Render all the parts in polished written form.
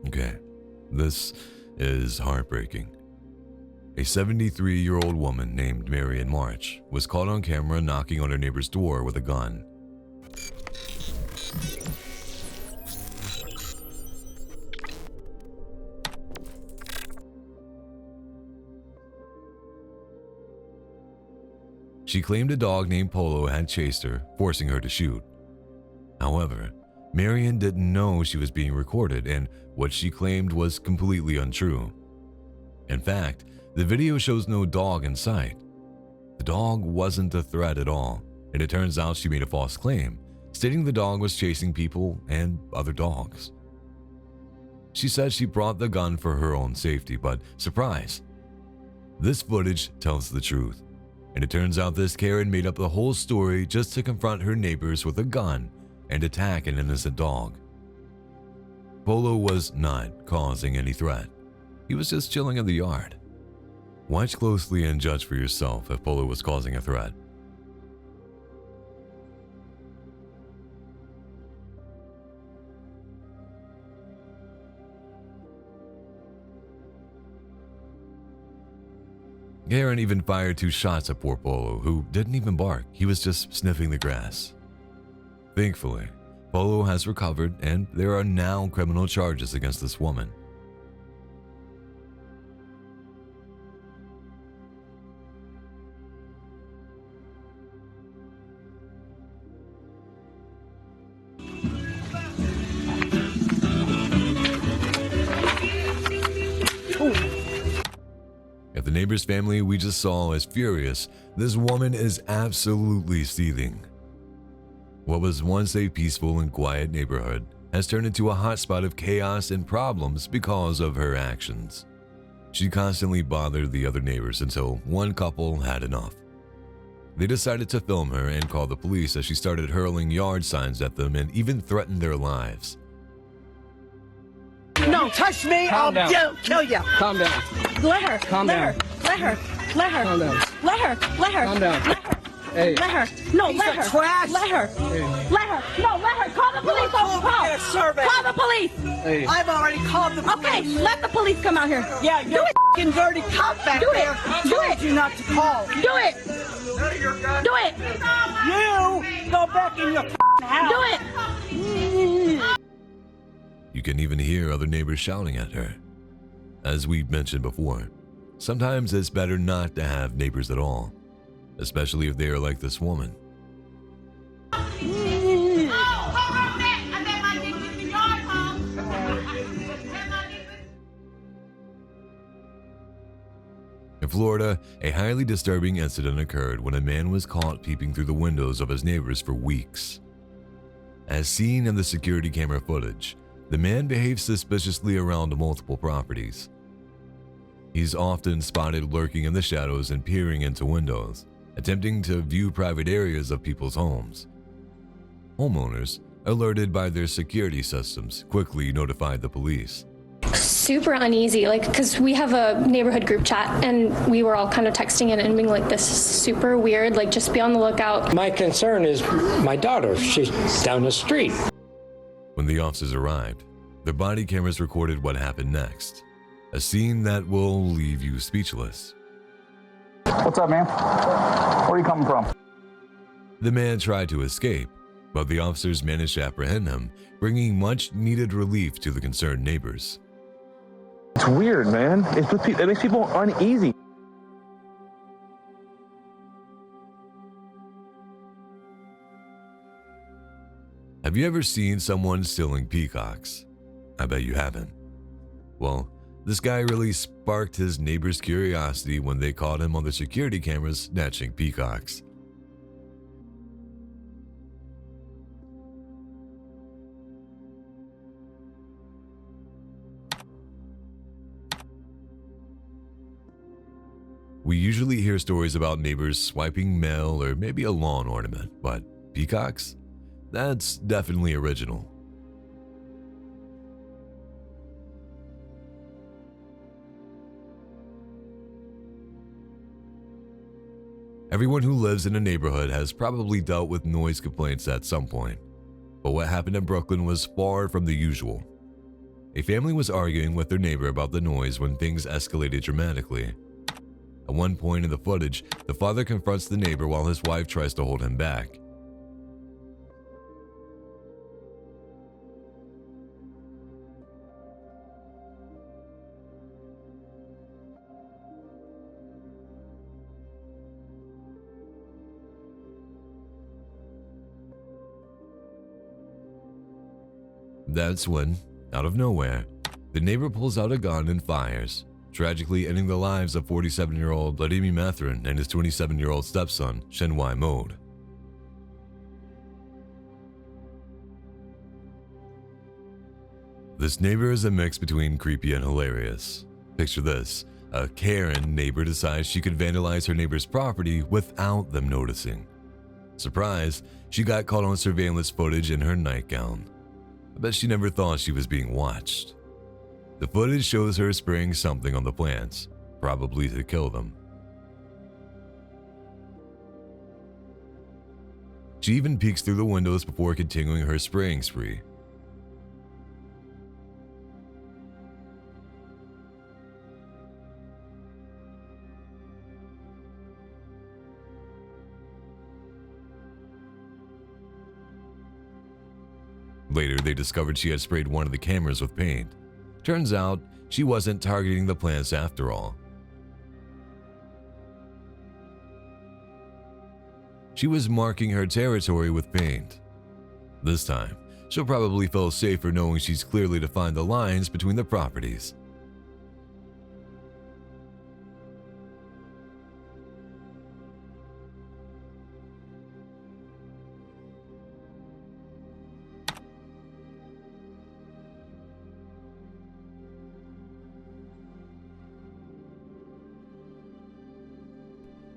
Okay, this is heartbreaking. A 73-year-old woman named Marion March was caught on camera knocking on her neighbor's door with a gun. She claimed a dog named Polo had chased her, forcing her to shoot. However, Marion didn't know she was being recorded, and what she claimed was completely untrue. In fact, the video shows no dog in sight. The dog wasn't a threat at all, and it turns out she made a false claim, stating the dog was chasing people and other dogs. She said she brought the gun for her own safety, but surprise! This footage tells the truth, and it turns out this Karen made up the whole story just to confront her neighbors with a gun and attack an innocent dog. Polo was not causing any threat. He was just chilling in the yard. Watch closely and judge for yourself if Polo was causing a threat. Karen even fired 2 shots at poor Polo, who didn't even bark. He was just sniffing the grass. Thankfully, Polo has recovered and there are now criminal charges against this woman. If the neighbor's family we just saw is furious, this woman is absolutely seething. What was once a peaceful and quiet neighborhood has turned into a hotspot of chaos and problems because of her actions. She constantly bothered the other neighbors until one couple had enough. They decided to film her and call the police as she started hurling yard signs at them and even threatened their lives. No, touch me, I'll kill you. Calm down. Let her. Calm down. Let her. Let her. Calm down. Let her. Let her. Calm down. Let her. Hey. Let her. No, let her. Trash. Let her. Hey. Let her. No, let her. Call the police. Get a survey. Call the police. Hey. I've already called the police. Okay, let the police come out here. Yeah, you're a f***ing dirty cop back Do it. there. Do Told it. you not to call. Do it. Do it. You go back in your f***ing house. Do it. You can even hear other neighbors shouting at her. As we mentioned before, sometimes it's better not to have neighbors at all, especially if they are like this woman. In Florida, a highly disturbing incident occurred when a man was caught peeping through the windows of his neighbors for weeks. As seen in the security camera footage, the man behaves suspiciously around multiple properties. He's often spotted lurking in the shadows and peering into windows, attempting to view private areas of people's homes. Homeowners, alerted by their security systems, quickly notified the police. Super uneasy, because we have a neighborhood group chat and we were all kind of texting and being like, this is super weird, just be on the lookout. My concern is my daughter. She's down the street. When the officers arrived, their body cameras recorded what happened next, a scene that will leave you speechless. What's up, man? Where are you coming from? The man tried to escape, but the officers managed to apprehend him, bringing much-needed relief to the concerned neighbors. It's weird, man. It makes people uneasy. Have you ever seen someone stealing peacocks? I bet you haven't. Well, this guy really sparked his neighbor's curiosity when they caught him on the security cameras snatching peacocks. We usually hear stories about neighbors swiping mail or maybe a lawn ornament, but peacocks? That's definitely original. Everyone who lives in a neighborhood has probably dealt with noise complaints at some point, but what happened in Brooklyn was far from the usual. A family was arguing with their neighbor about the noise when things escalated dramatically. At one point in the footage, the father confronts the neighbor while his wife tries to hold him back. That's when, out of nowhere, the neighbor pulls out a gun and fires, tragically ending the lives of 47-year-old Vladimir Mathrin and his 27-year-old stepson, Shenwai Mode. This neighbor is a mix between creepy and hilarious. Picture this: a Karen neighbor decides she could vandalize her neighbor's property without them noticing. Surprise, she got caught on surveillance footage in her nightgown. I bet she never thought she was being watched. The footage shows her spraying something on the plants, probably to kill them. She even peeks through the windows before continuing her spraying spree. Later, they discovered she had sprayed one of the cameras with paint. Turns out, she wasn't targeting the plants after all. She was marking her territory with paint. This time, she'll probably feel safer knowing she's clearly defined the lines between the properties.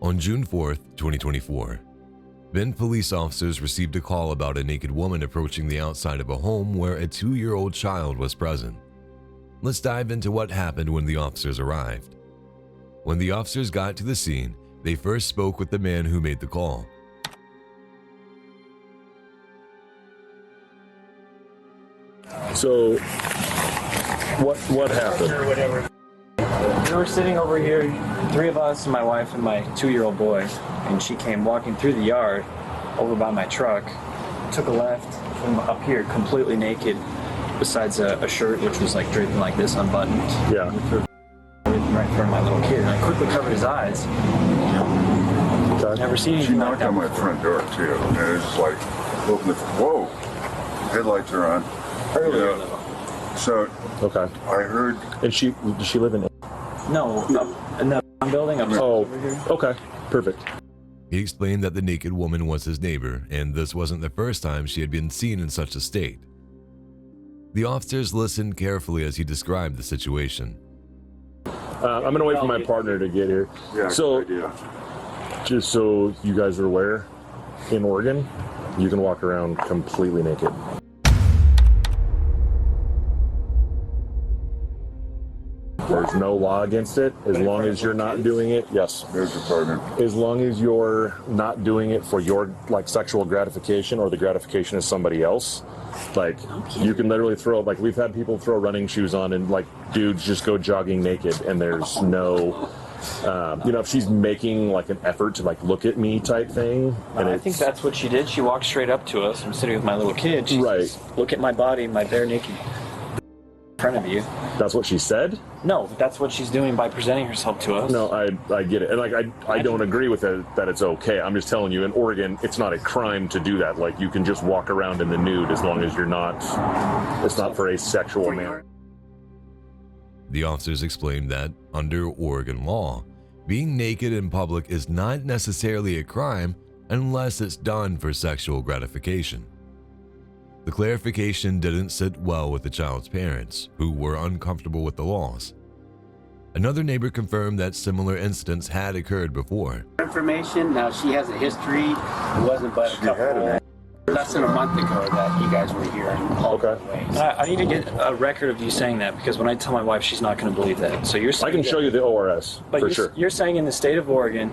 On June 4th, 2024, Bend police officers received a call about a naked woman approaching the outside of a home where a 2-year-old child was present. Let's dive into what happened when the officers arrived. When the officers got to the scene, they first spoke with the man who made the call. So, what happened? We were sitting over here, 3 of us, my wife and my 2-year-old boy, and she came walking through the yard over by my truck, took a left, came up here completely naked, besides a shirt which was like draping like this, unbuttoned. Yeah. Right in front of my little kid, and I quickly covered his eyes. Okay. Never seen anything She like knocked that on my before. front door too, and it was just like, open the, whoa, headlights are on. Earlier, Yeah. So Okay. I heard. And does she live in? No, up in the building. Oh, over here. okay. Perfect. He explained that the naked woman was his neighbor, and this wasn't the first time she had been seen in such a state. The officers listened carefully as he described the situation. I'm going to wait for my partner to get here. Yeah, So, good idea. just so you guys are aware, in Oregon, you can walk around completely naked. There's no law against it, as long as you're not doing it. Yes. There's your partner. As long as you're not doing it for your sexual gratification or the gratification of somebody else. You can literally throw, we've had people throw running shoes on and dudes just go jogging naked, and there's no, if she's making an effort to look at me type thing. And I think that's what she did. She walked straight up to us. I'm sitting with my little kid. She says, look at my body, my bare naked in front of you. That's what she said? No, that's what she's doing by presenting herself to us. No, I get it. And I don't agree with it that it's okay. I'm just telling you, in Oregon, it's not a crime to do that. You can just walk around in the nude as long as you're not, it's not for a sexual manner. The officers explained that, under Oregon law, being naked in public is not necessarily a crime unless it's done for sexual gratification. The clarification didn't sit well with the child's parents, who were uncomfortable with the laws. Another neighbor confirmed that similar incidents had occurred before. Information. Now she has a history. It wasn't but less than a month ago that you guys were here. Okay. I need to get a record of you saying that, because when I tell my wife, she's not going to believe that. So you're saying I can show you the ORS, but for sure. You're saying in the state of Oregon,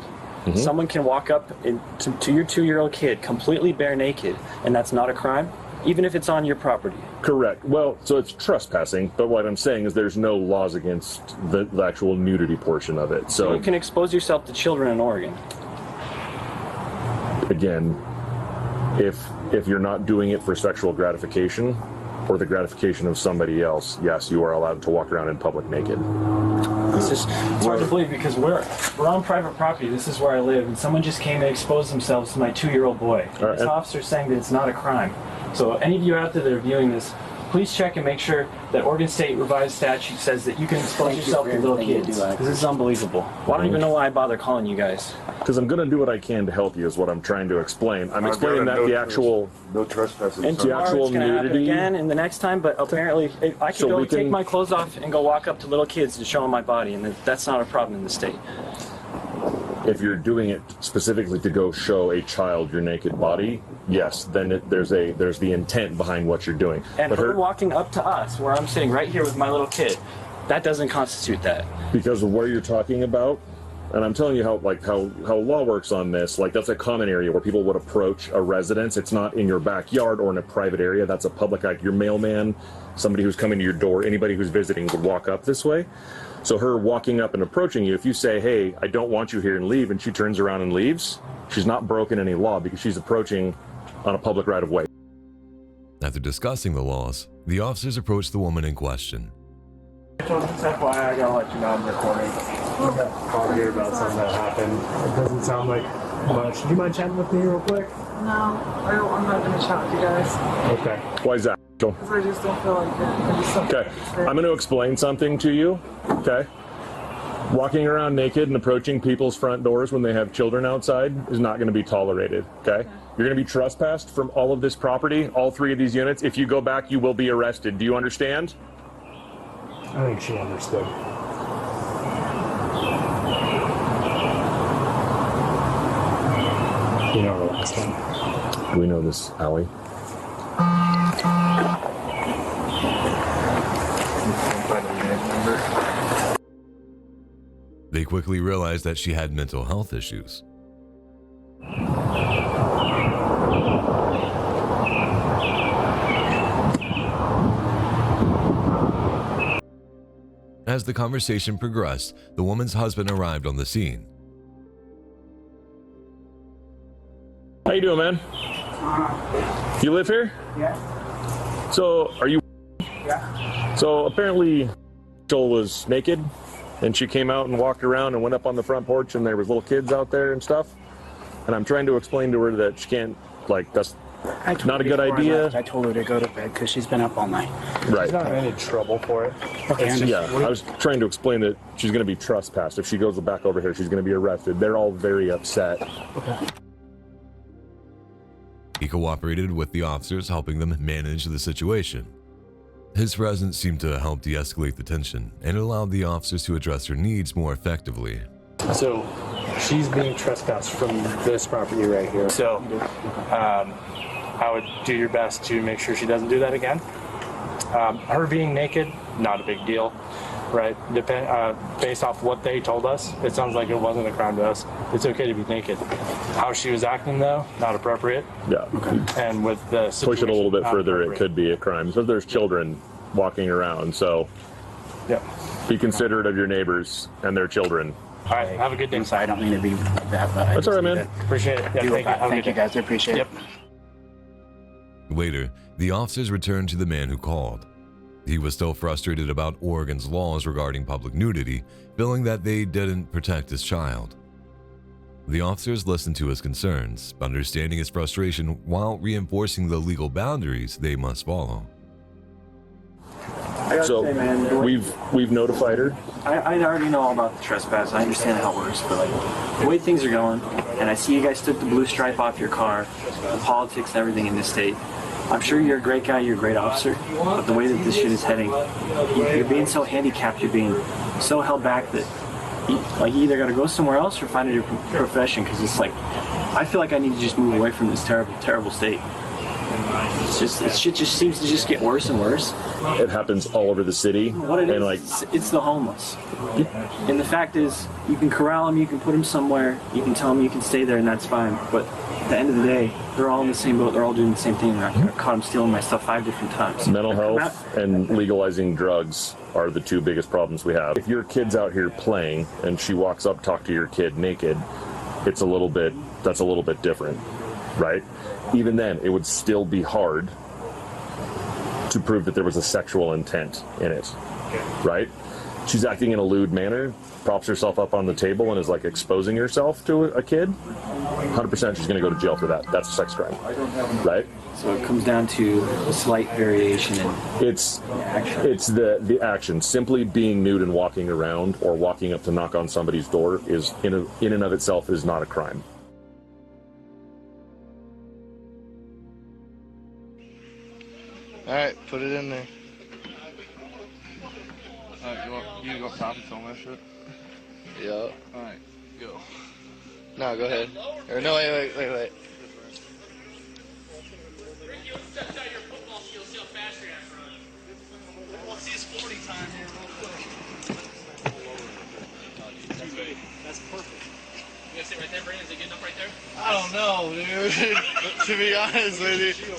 someone can walk up to your 2-year-old kid completely bare naked, and that's not a crime? even if it's on your property. Correct. Well, so it's trespassing, but what I'm saying is there's no laws against the actual nudity portion of it. So you can expose yourself to children in Oregon. Again, if you're not doing it for sexual gratification or the gratification of somebody else, yes, you are allowed to walk around in public naked. It's hard to believe because we're on private property. This is where I live, and someone just came and exposed themselves to my 2-year-old boy. This officer's saying that it's not a crime. So any of you out there that are viewing this, please check and make sure that Oregon State revised statute says that you can expose yourself to little kids. Because this is unbelievable. Well, I don't even know why I bother calling you guys. Because I'm going to do what I can to help you is what I'm trying to explain. I'm explaining that the actual... No trespassing. And the actual nudity... again in the next time, but apparently I could go take my clothes off and go walk up to little kids to show them my body, and that's not a problem in the state. If you're doing it specifically to go show a child your naked body, yes, then there's the intent behind what you're doing. And her walking up to us, where I'm sitting right here with my little kid, that doesn't constitute that. Because of where you're talking about, and I'm telling you how law works on this, like that's a common area where people would approach a residence. It's not in your backyard or in a private area. That's a public, like your mailman, somebody who's coming to your door, anybody who's visiting would walk up this way. So her walking up and approaching you, if you say, hey, I don't want you here, and leave, and she turns around and leaves, she's not broken any law because she's approaching on a public right of way. After discussing the laws, the officers approached the woman in question. Just FYI, I gotta let you know I'm recording. I got called here about something that happened. It doesn't sound like much. Do you mind chatting with me real quick? No, I'm not gonna chat with you guys. Okay. Why is that? Because I just don't feel like it. Okay. I'm going to explain something to you. Okay. Walking around naked and approaching people's front doors when they have children outside is not going to be tolerated. Okay. You're going to be trespassed from all of this property, all 3 of these units. If you go back, you will be arrested. Do you understand? I think she understood. You know the last one. Do we know this alley? They quickly realized that she had mental health issues. As the conversation progressed, the woman's husband arrived on the scene. How you doing, man? You live here? Yeah. So, are you... Yeah. So, apparently, Joel was naked, and she came out and walked around and went up on the front porch, and there was little kids out there and stuff. And I'm trying to explain to her that she can't, like, that's not a good idea. I told her to go to bed because she's been up all night. Right. She's not in any trouble for it. Yeah, I was trying to explain that she's going to be trespassed. If she goes back over here, she's going to be arrested. They're all very upset. Okay. He cooperated with the officers, helping them manage the situation. His presence seemed to help de-escalate the tension and allowed the officers to address her needs more effectively. So, she's being trespassed from this property right here. So, I would do your best to make sure she doesn't do that again. Her being naked, not a big deal, right? Based off what they told us, it sounds like it wasn't a crime to us. It's okay to be naked. How she was acting, though, not appropriate. Yeah. Okay. And with the push it a little bit further, it could be a crime. So there's children walking around, so be considerate of your neighbors and their children. All right, have a good day. I'm sorry, I don't mean to be like that, but that's all right, man. Appreciate it. Yeah, thank you guys. I appreciate it. Later, the officers returned to the man who called. He was still frustrated about Oregon's laws regarding public nudity, feeling that they didn't protect his child. The officers listened to his concerns, understanding his frustration while reinforcing the legal boundaries they must follow. So say, man, we've notified her. I already know all about the trespass. I understand how it works, but like the way things are going, and I see you guys took the blue stripe off your car, the politics and everything in this state. I'm sure you're a great guy, you're a great officer, but the way that this shit is heading, you're being so handicapped, you're being so held back that you either got to go somewhere else or find a different profession, because it's like, I feel like I need to just move away from this terrible, terrible state. Shit just seems to just get worse and worse. It happens all over the city. What it is, it's the homeless. And the fact is, you can corral them, you can put them somewhere, you can tell them you can stay there, and that's fine. But at the end of the day, they're all in the same boat. They're all doing the same thing. I caught them stealing my stuff 5 different times. Mental health and legalizing drugs are the 2 biggest problems we have. If your kid's out here playing and she walks up, talk to your kid naked, that's a little bit different, right? Even then, it would still be hard to prove that there was a sexual intent in it, right? She's acting in a lewd manner, props herself up on the table and is like exposing herself to a kid. 100% she's going to go to jail for that. That's a sex crime, right? So it comes down to a slight variation in it's the action. Simply being nude and walking around or walking up to knock on somebody's door is in and of itself is not a crime. All right, put it in there. All right, you go stop and film that shit? Yeah. All right, go. No, go ahead. Or no, wait. That's perfect. You gonna sit right there, Brandon? Is it good enough right there? I don't know, dude. To be honest with you.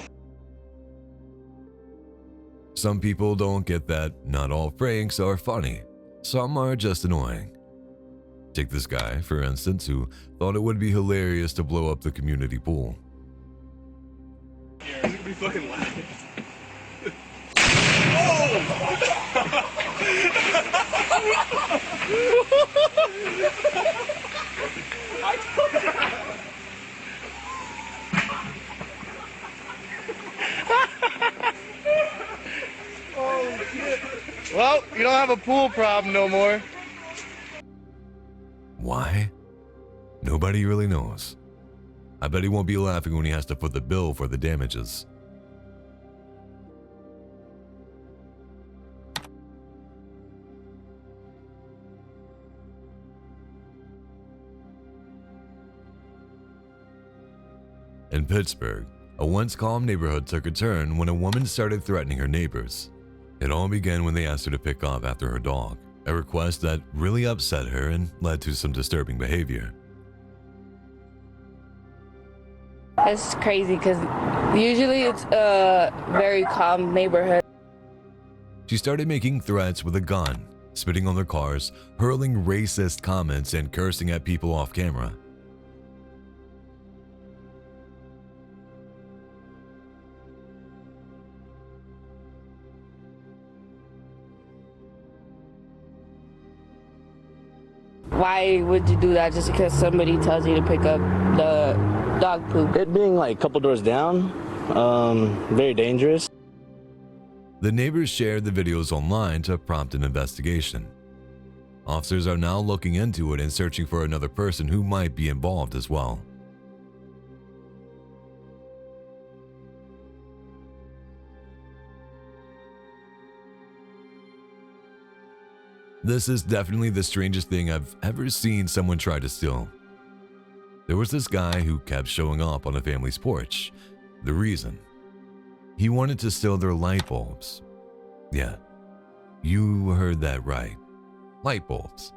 Some people don't get that not all pranks are funny. Some are just annoying. Take this guy, for instance, who thought it would be hilarious to blow up the community pool. You're gonna be fucking laughing. Oh shit. Well, you don't have a pool problem no more. Why? Nobody really knows. I bet he won't be laughing when he has to foot the bill for the damages. In Pittsburgh, a once calm neighborhood took a turn when a woman started threatening her neighbors. It all began when they asked her to pick up after her dog, a request that really upset her and led to some disturbing behavior. It's crazy because usually it's a very calm neighborhood. She started making threats with a gun, spitting on their cars, hurling racist comments, and cursing at people off camera. Why would you do that just because somebody tells you to pick up the dog poop? It being like a couple doors down, very dangerous. The neighbors shared the videos online to prompt an investigation. Officers are now looking into it and searching for another person who might be involved as well. This is definitely the strangest thing I've ever seen someone try to steal. There was this guy who kept showing up on a family's porch. The reason? He wanted to steal their light bulbs. Yeah, you heard that right. Light bulbs.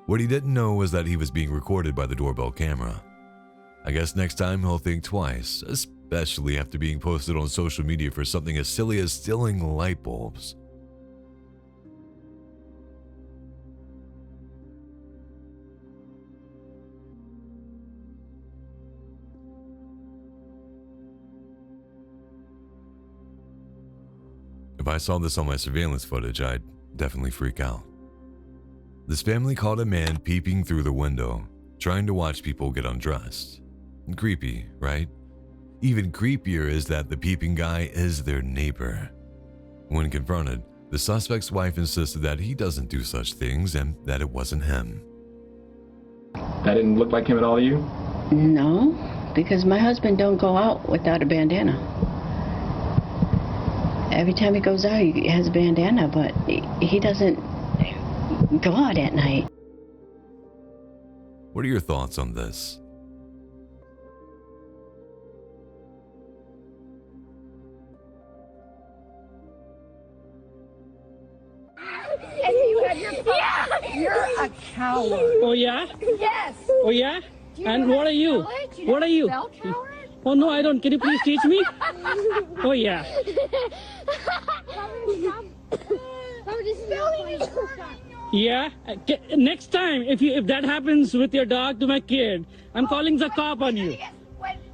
What he didn't know was that he was being recorded by the doorbell camera. I guess next time he'll think twice, especially after being posted on social media for something as silly as stealing light bulbs. If I saw this on my surveillance footage, I'd definitely freak out. This family caught a man peeping through the window, trying to watch people get undressed. Creepy, right? Even creepier is that the peeping guy is their neighbor. When confronted, the suspect's wife insisted that he doesn't do such things and that it wasn't him. That didn't look like him at all to you? No, because my husband don't go out without a bandana. Every time he goes out, he has a bandana, but he doesn't go out at night. What are your thoughts on this? And you have your phone. Yeah. You're a coward. Oh yeah? Yes. Oh yeah? And what are you? What are you? Coward? Oh no, I don't. Can you please teach me? Oh yeah. Yeah. Next time, if that happens with your dog to my kid, I'm calling the cop on you.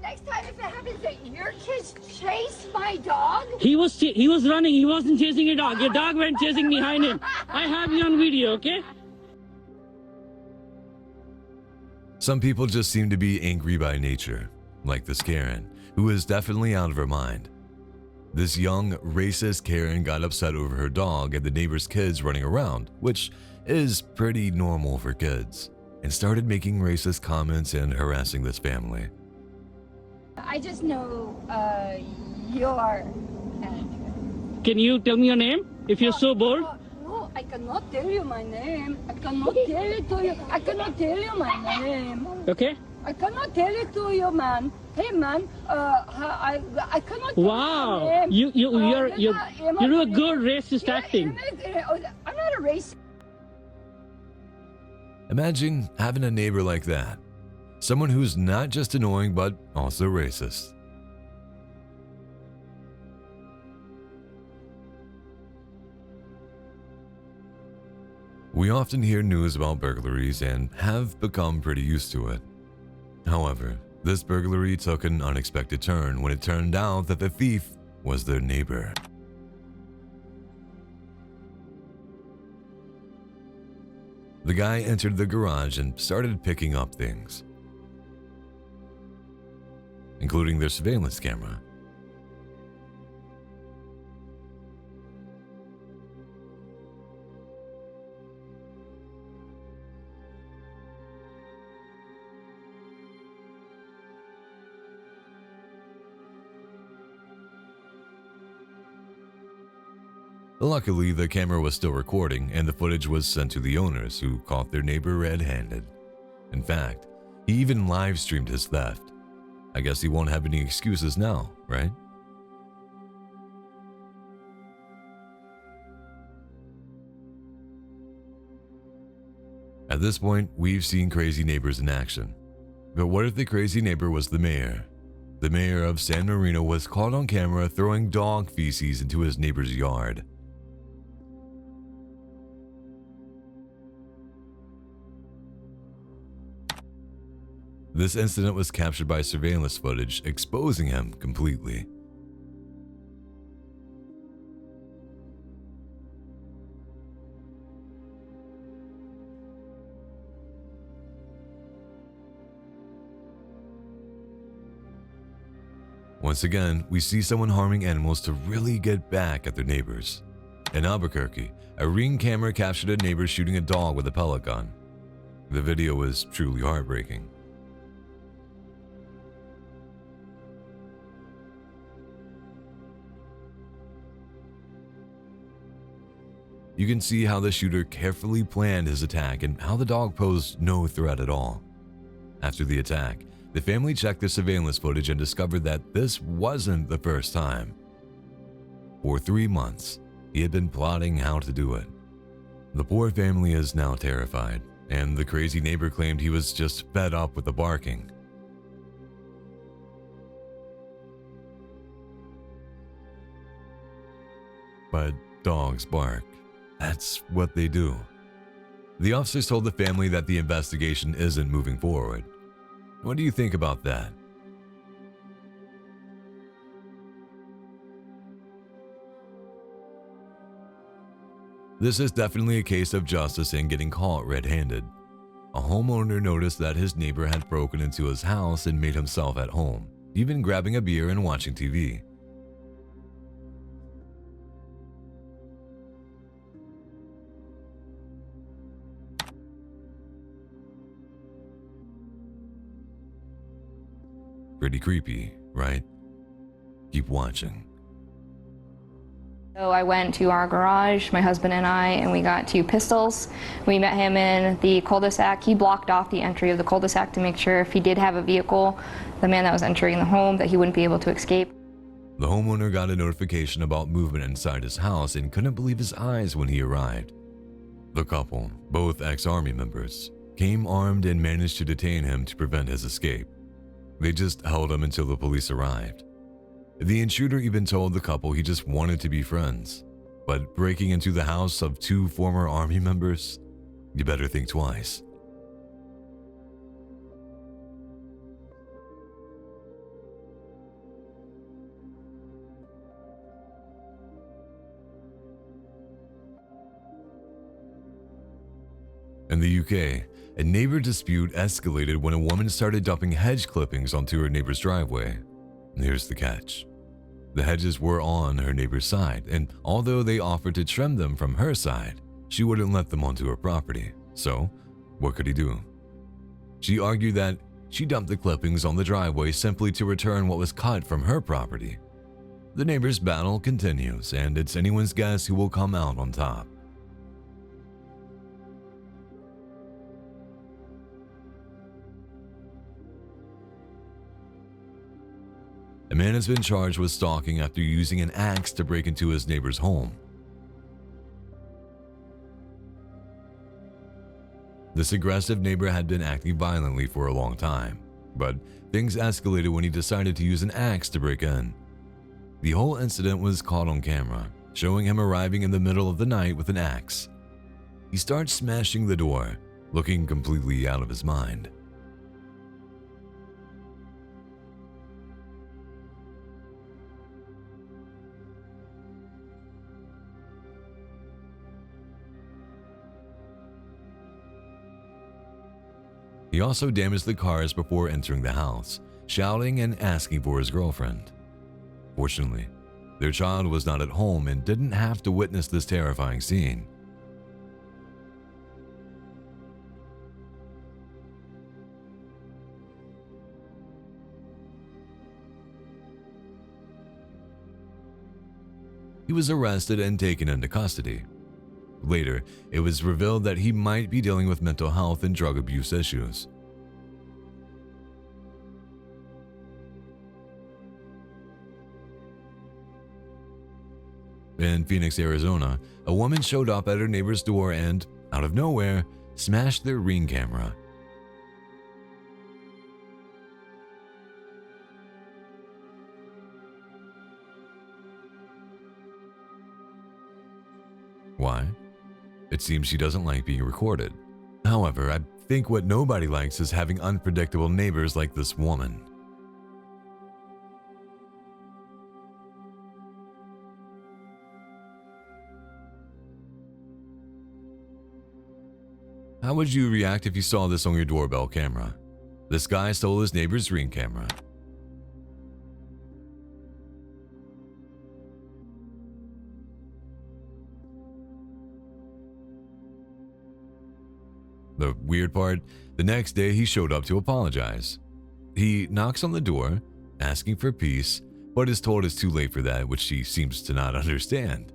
Next time if it happens that your kids chase my dog. He was running. He wasn't chasing your dog. Your dog went chasing behind him. I have you on video, okay? Some people just seem to be angry by nature, like this Karen, who is definitely out of her mind. This young, racist Karen got upset over her dog and the neighbor's kids running around, which is pretty normal for kids, and started making racist comments and harassing this family. I just know you're. Can you tell me your name if you're so bold? No, I cannot tell you my name. I cannot tell it to you. I cannot tell you my name. Okay. I cannot tell it to you, man. Hey, man. I cannot. Wow. Tell you You're a good racist acting. I'm not a racist. Imagine having a neighbor like that. Someone who's not just annoying but also racist. We often hear news about burglaries and have become pretty used to it. However, this burglary took an unexpected turn when it turned out that the thief was their neighbor. The guy entered the garage and started picking up things, including their surveillance camera. Luckily, the camera was still recording and the footage was sent to the owners, who caught their neighbor red-handed. In fact, he even live-streamed his theft. I guess he won't have any excuses now, right? At this point, we've seen crazy neighbors in action. But what if the crazy neighbor was the mayor? The mayor of San Marino was caught on camera throwing dog feces into his neighbor's yard. This incident was captured by surveillance footage, exposing him completely. Once again, we see someone harming animals to really get back at their neighbors. In Albuquerque, a Ring camera captured a neighbor shooting a dog with a pellet gun. The video was truly heartbreaking. You can see how the shooter carefully planned his attack and how the dog posed no threat at all. After the attack, the family checked the surveillance footage and discovered that this wasn't the first time. For 3 months, he had been plotting how to do it. The poor family is now terrified, and the crazy neighbor claimed he was just fed up with the barking. But dogs bark. That's what they do. The officers told the family that the investigation isn't moving forward. What do you think about that? This is definitely a case of justice in getting caught red-handed. A homeowner noticed that his neighbor had broken into his house and made himself at home, even grabbing a beer and watching TV. Pretty creepy, right? Keep watching. So I went to our garage, my husband and I, and we got 2 pistols. We met him in the cul-de-sac. He blocked off the entry of the cul-de-sac to make sure if he did have a vehicle, the man that was entering the home, that he wouldn't be able to escape. The homeowner got a notification about movement inside his house and couldn't believe his eyes when he arrived. The couple, both ex-army members, came armed and managed to detain him to prevent his escape. They just held him until the police arrived. The intruder even told the couple he just wanted to be friends, but breaking into the house of 2 former army members, you better think twice. In the UK, a neighbor dispute escalated when a woman started dumping hedge clippings onto her neighbor's driveway. Here's the catch. The hedges were on her neighbor's side, and although they offered to trim them from her side, she wouldn't let them onto her property. So, what could he do? She argued that she dumped the clippings on the driveway simply to return what was cut from her property. The neighbor's battle continues, and it's anyone's guess who will come out on top. A man has been charged with stalking after using an axe to break into his neighbor's home. This aggressive neighbor had been acting violently for a long time, but things escalated when he decided to use an axe to break in. The whole incident was caught on camera, showing him arriving in the middle of the night with an axe. He starts smashing the door, looking completely out of his mind. He also damaged the cars before entering the house, shouting and asking for his girlfriend. Fortunately, their child was not at home and didn't have to witness this terrifying scene. He was arrested and taken into custody. Later, it was revealed that he might be dealing with mental health and drug abuse issues. In Phoenix, Arizona, a woman showed up at her neighbor's door and, out of nowhere, smashed their Ring camera. Why? It seems she doesn't like being recorded. However, I think what nobody likes is having unpredictable neighbors like this woman. How would you react if you saw this on your doorbell camera? This guy stole his neighbor's Ring camera. The weird part, the next day he showed up to apologize. He knocks on the door, asking for peace, but is told it's too late for that, which he seems to not understand.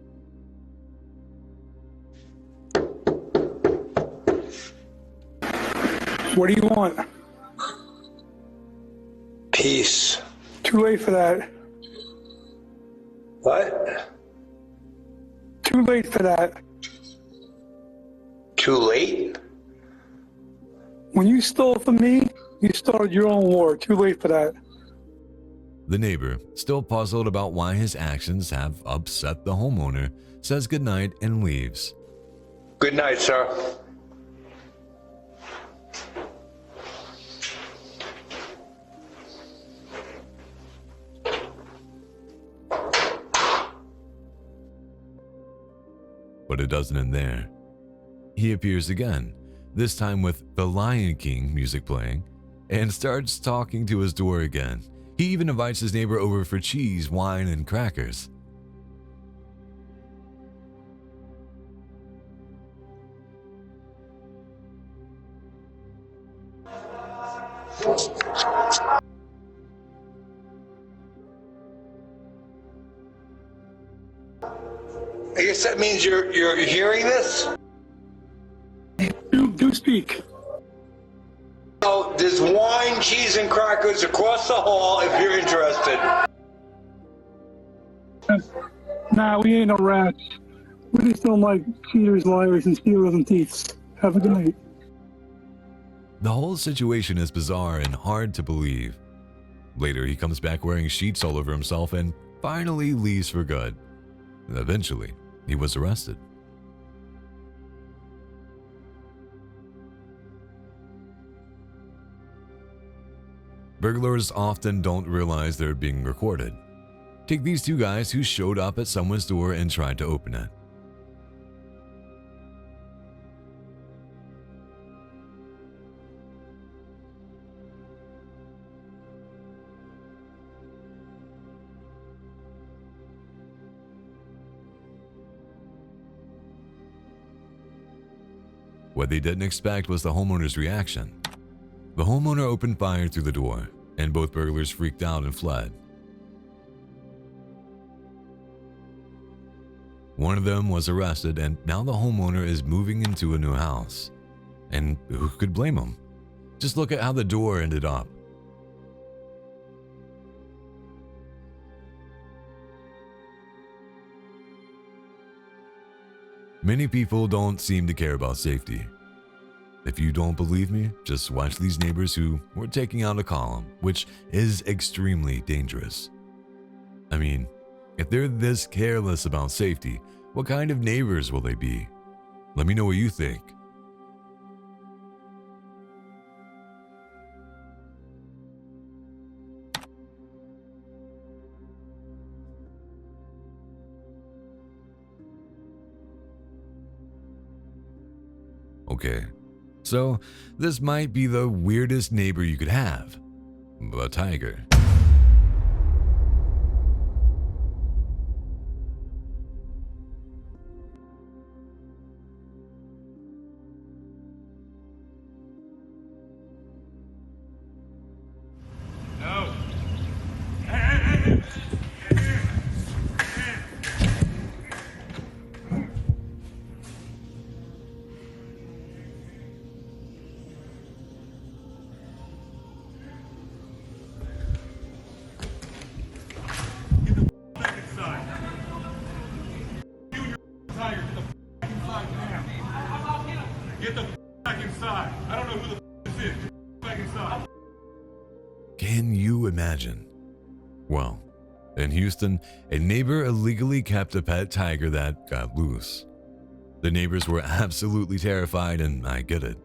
What do you want? Peace. Too late for that. What? Too late for that. Too late? When you stole from me, you started your own war. Too late for that. The neighbor, still puzzled about why his actions have upset the homeowner, says goodnight and leaves. Good night, sir. But it doesn't end there. He appears again, this time with The Lion King music playing, and starts talking to his door again. He even invites his neighbor over for cheese, wine, and crackers. I guess that means you're hearing this? Do speak. Oh, there's wine, cheese, and crackers across the hall if you're interested. Nah, we ain't no rats. We just don't like cheaters, liars, and stealers and thieves. Have a good night. The whole situation is bizarre and hard to believe. Later, he comes back wearing sheets all over himself and finally leaves for good. Eventually, he was arrested. Burglars often don't realize they're being recorded. Take these two guys who showed up at someone's door and tried to open it. What they didn't expect was the homeowner's reaction. The homeowner opened fire through the door, and both burglars freaked out and fled. One of them was arrested, and now the homeowner is moving into a new house. And who could blame him? Just look at how the door ended up. Many people don't seem to care about safety. If you don't believe me, just watch these neighbors who were taking out a column, which is extremely dangerous. I mean, if they're this careless about safety, what kind of neighbors will they be? Let me know what you think. Okay, so this might be the weirdest neighbor you could have. A tiger. No. Get the back inside. I don't know who the this is. Get the back inside. Can you imagine? Well, in Houston, a neighbor illegally kept a pet tiger that got loose. The neighbors were absolutely terrified, and I get it.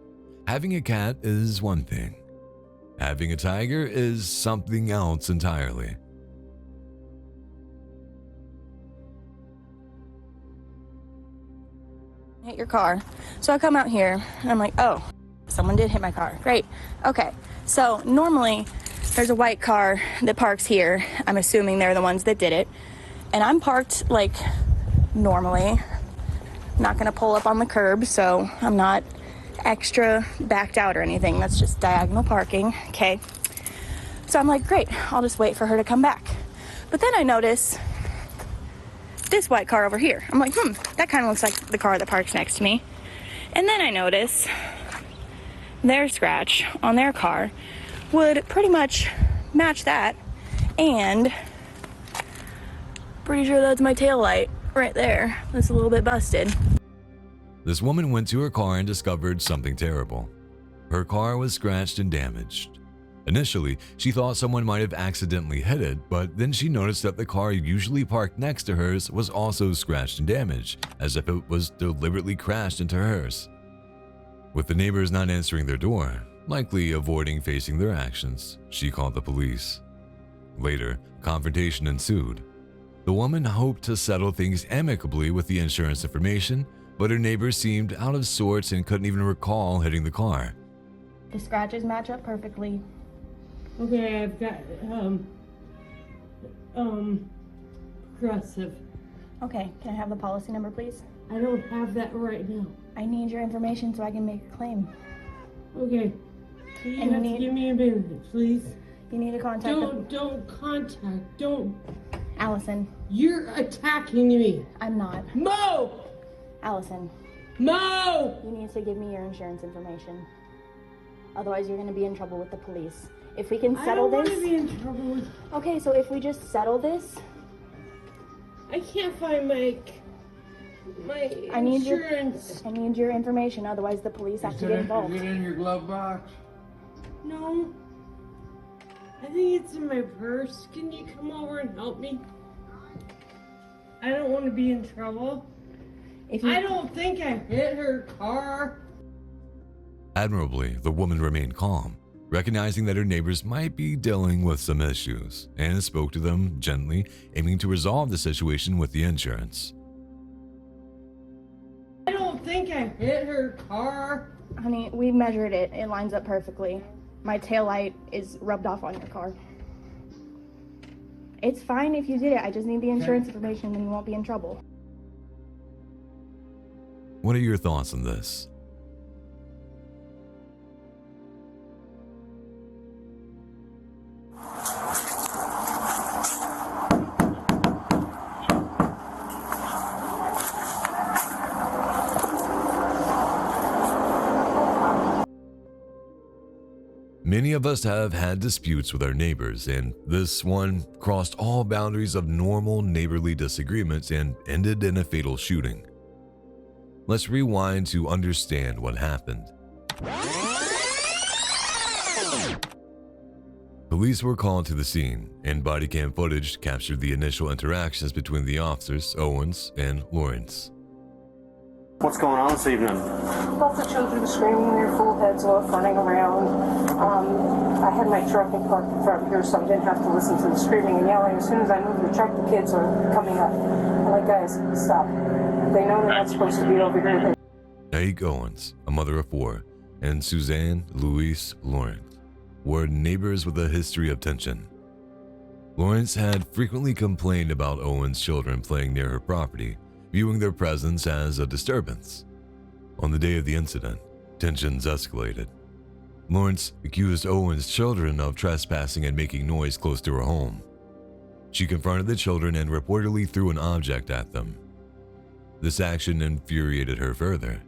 Having a cat is one thing. Having a tiger is something else entirely. Hit your car. So I come out here and I'm like, oh, someone did hit my car. Great. Okay. So normally there's a white car that parks here. I'm assuming they're the ones that did it. And I'm parked like normally. I'm not going to pull up on the curb, so I'm not extra backed out or anything. That's just diagonal parking. Okay. So I'm like, great. I'll just wait for her to come back. But then I notice this white car over here. I'm like, that kind of looks like the car that parks next to me. And then I notice their scratch on their car would pretty much match that. And pretty sure that's my taillight right there. That's a little bit busted. This woman went to her car and discovered something terrible. Her car was scratched and damaged. Initially, she thought someone might have accidentally hit it, but then she noticed that the car usually parked next to hers was also scratched and damaged, as if it was deliberately crashed into hers. With the neighbors not answering their door, likely avoiding facing their actions, she called the police. Later, confrontation ensued. The woman hoped to settle things amicably with the insurance information, but her neighbors seemed out of sorts and couldn't even recall hitting the car. The scratches match up perfectly. Okay, I've got, progressive. Okay, can I have the policy number, please? I don't have that right now. I need your information so I can make a claim. Okay. So you have to give me a minute, please. You need to contact Don't. Allison. You're attacking me. I'm not. Mo! Allison. Mo! You need to give me your insurance information. Otherwise, you're going to be in trouble with the police. If we can settle this... I don't want to be in trouble with... Okay, so if we just settle this... I can't find my My I need insurance. I need your information, otherwise the police have to get involved. Is it in your glove box? No. I think it's in my purse. Can you come over and help me? I don't want to be in trouble. I don't think I hit her car. Admirably, the woman remained calm, recognizing that her neighbors might be dealing with some issues, and spoke to them gently, aiming to resolve the situation with the insurance. I don't think I hit her car. Honey, we measured it. It lines up perfectly. My taillight is rubbed off on your car. It's fine if you did it. I just need the insurance information and you won't be in trouble. What are your thoughts on this? Many of us have had disputes with our neighbors, and this one crossed all boundaries of normal neighborly disagreements and ended in a fatal shooting. Let's rewind to understand what happened. Police were called to the scene, and body cam footage captured the initial interactions between the officers, Owens and Lawrence. What's going on this evening? Lots of children screaming their full heads off, running around. I had my truck parked in front here, so I didn't have to listen to the screaming and yelling. As soon as I moved the truck, the kids are coming up. I'm like, guys, stop. They know they're not supposed to be over here. Ike Owens, a mother of four, and Suzanne Louise Lawrence were neighbors with a history of tension. Lawrence had frequently complained about Owens' children playing near her property, viewing their presence as a disturbance. On the day of the incident, tensions escalated. Lawrence accused Owens' children of trespassing and making noise close to her home. She confronted the children and reportedly threw an object at them. This action infuriated her further.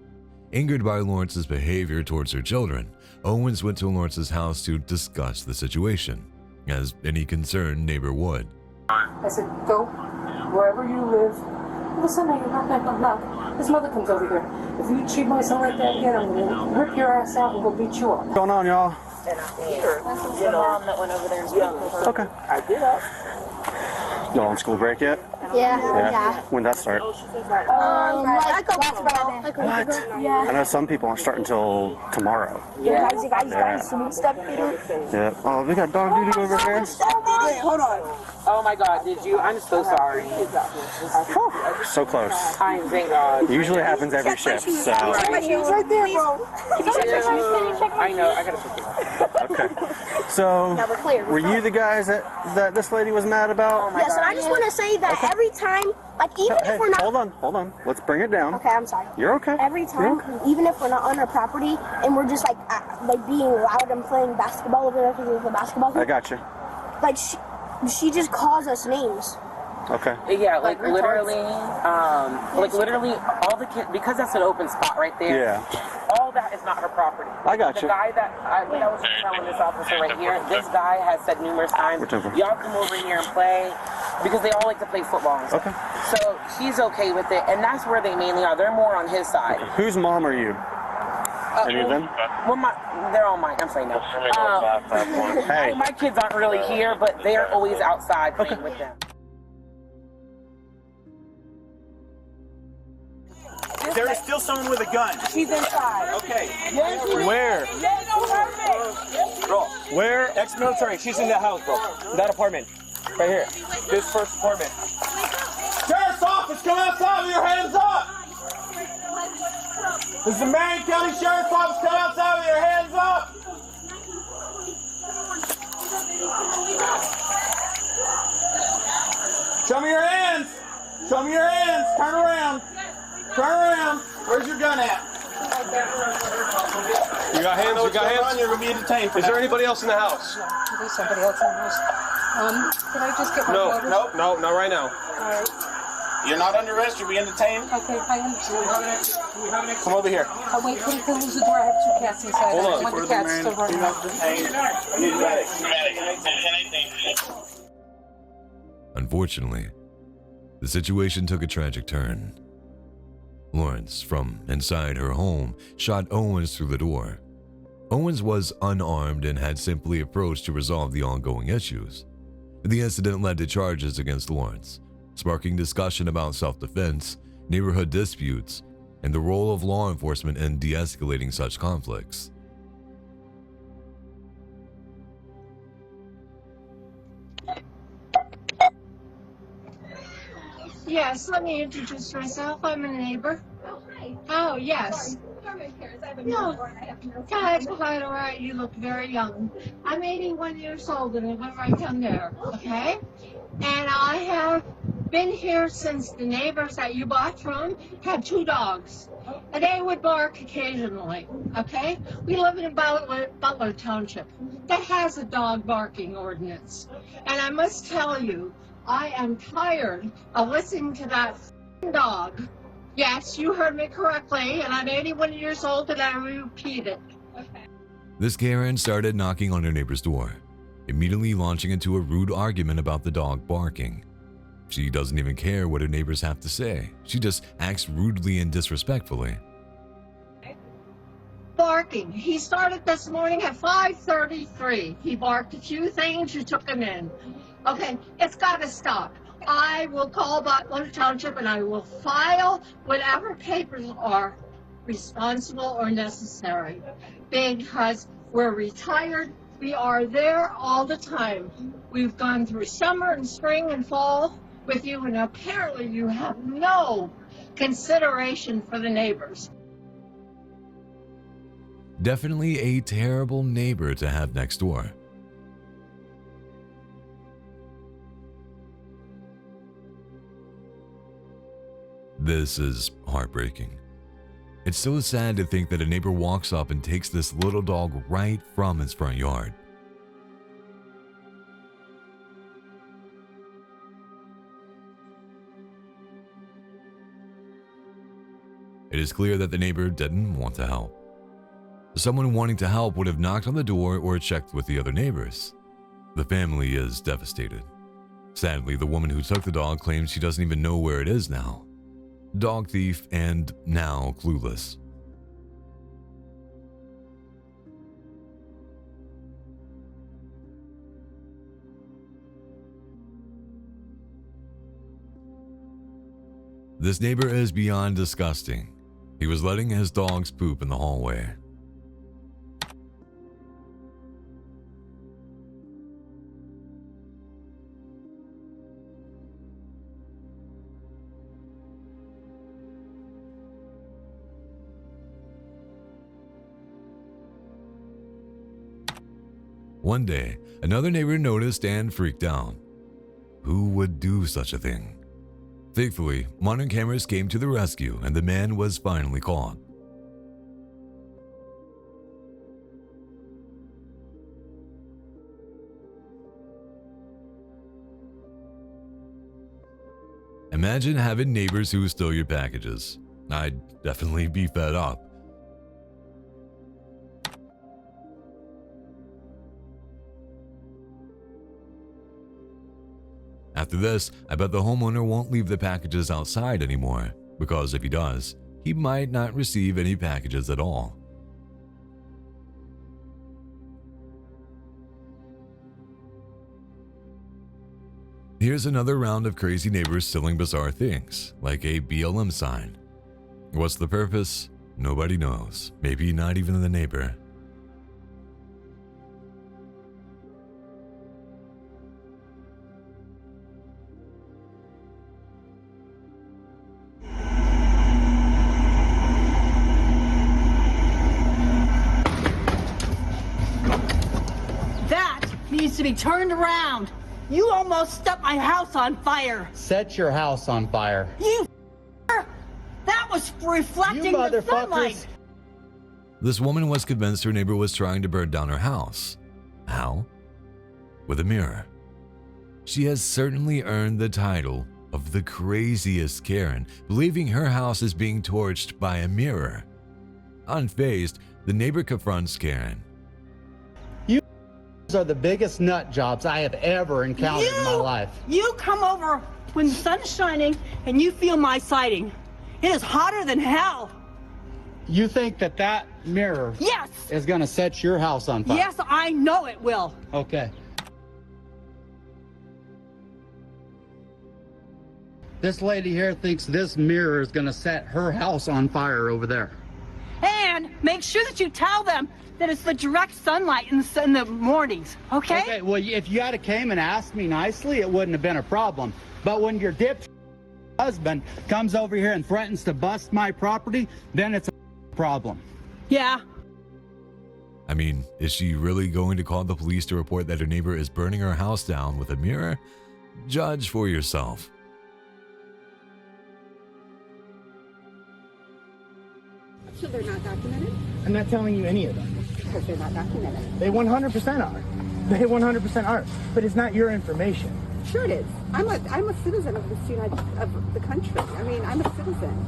Angered by Lawrence's behavior towards her children, Owens went to Lawrence's house to discuss the situation, as any concerned neighbor would. I said, go wherever you live. Listen, you're not my luck. His mother comes over here. If you treat my son like that again, I'm going to rip your ass out and go beat you up. What's going on, y'all? That's the mom that went over there and spoke with her. Okay. I did up. Y'all on school break yet? Yeah. When'd that start? Like a What? Yeah. I know some people aren't starting until tomorrow. Yeah. Yeah. Oh, we got dog duty over here. Wait, hold on. Oh my God, did you? I'm so sorry. So close. Thank God. Usually happens every shift, so. Right there, bro. I know, I gotta pick it up. Okay. So, Now we're clear. were you the guys that this lady was mad about? Yes, and I just want to say that every time, like even Hey, if we're not. hold on. Let's bring it down. Okay, I'm sorry. You're okay. Every time, even if we're not on our property and we're just like being loud and playing basketball over there because there's a basketball hoop. I got you. Like she just calls us names. Okay. Yeah, like literally, all the kids, because that's an open spot right there. Yeah. All that is not her property. I got The you. guy that I was just telling this officer right here, this guy has said numerous times, y'all come over here and play, because they all like to play football. And stuff. Okay. So she's okay with it, and that's where they mainly are. They're more on his side. Whose mom are you? Any of them? Well, they're all mine. I'm saying no. Hey. My kids aren't really here, but they're always outside playing with them. There is still someone with a gun. She's inside. Okay. Where? Bro. Where? Ex-military. She's in that house, bro. That apartment. Right here. This first apartment. Sheriff's office, come outside with your hands up. This is the Marion County Sheriff's Office. Come outside with your hands up. Show me your hands. Show me your hands. Turn around. Turn around. Where's your gun at? You got hands? You got hands? You're going to be detained. Is there anybody else in the house? There's somebody else in the house. Can I just get my daughter? No, not right now. All right. You're not under arrest. You're being detained. Okay, I understand. Come over here. Oh, wait, can close the door? I have two cats inside. Hold I on. don't want the cats still running out. Unfortunately, the situation took a tragic turn. Lawrence, from inside her home, shot Owens through the door. Owens was unarmed and had simply approached to resolve the ongoing issues. The incident led to charges against Lawrence, sparking discussion about self-defense, neighborhood disputes, and the role of law enforcement in de-escalating such conflicts. Yes, let me introduce myself. I'm a neighbor. Oh, yes. No, guys, quite all right. You look very young. I'm 81 years old and I went right down there, okay? And I have been here since the neighbors that you bought from had 2 dogs. And they would bark occasionally, okay? We live in Butler Township that has a dog barking ordinance. And I must tell you, I am tired of listening to that dog. Yes, you heard me correctly, and I'm 81 years old and I repeat it. This Karen started knocking on her neighbor's door, immediately launching into a rude argument about the dog barking. She doesn't even care what her neighbors have to say. She just acts rudely and disrespectfully. Barking. He started this morning at 5:33. He barked a few things, you took him in. Okay, it's got to stop. I will call Butler Township and I will file whatever papers are responsible or necessary. Because we're retired, we are there all the time. We've gone through summer and spring and fall with you, and apparently you have no consideration for the neighbors. Definitely a terrible neighbor to have next door. This is heartbreaking. It's so sad to think that a neighbor walks up and takes this little dog right from its front yard. It is clear that the neighbor didn't want to help. Someone wanting to help would have knocked on the door or checked with the other neighbors. The family is devastated. Sadly, the woman who took the dog claims she doesn't even know where it is now. Dog thief and now clueless. This neighbor is beyond disgusting. He was letting his dogs poop in the hallway. One day, another neighbor noticed and freaked out. Who would do such a thing? Thankfully, modern cameras came to the rescue and the man was finally caught. Imagine having neighbors who steal your packages. I'd definitely be fed up. After this, I bet the homeowner won't leave the packages outside anymore, because if he does, he might not receive any packages at all. Here's another round of crazy neighbors stealing bizarre things, like a BLM sign. What's the purpose? Nobody knows. Maybe not even the neighbor. To be turned around. You almost set my house on fire. Set your house on fire. You that was reflecting the sunlight. This woman was convinced her neighbor was trying to burn down her house. How? With a mirror. She has certainly earned the title of the craziest Karen, believing her house is being torched by a mirror. Unfazed, the neighbor confronts Karen. These are the biggest nut jobs I have ever encountered in my life. You come over when the sun's shining and you feel my siding. It is hotter than hell. You think that that mirror Yes. is going to set your house on fire? Yes, I know it will. Okay. This lady here thinks this mirror is going to set her house on fire over there. And make sure that you tell them that it's the direct sunlight in the mornings, okay? Okay, well, if you had came and asked me nicely, it wouldn't have been a problem. But when your dip husband comes over here and threatens to bust my property, then it's a problem. Yeah. I mean, is she really going to call the police to report that her neighbor is burning her house down with a mirror? Judge for yourself. So they're not documented? I'm not telling you any of them. Because they're not documented. They 100% are. They 100% are. But it's not your information. Sure it is. I'm a citizen of the country. I mean, I'm a citizen.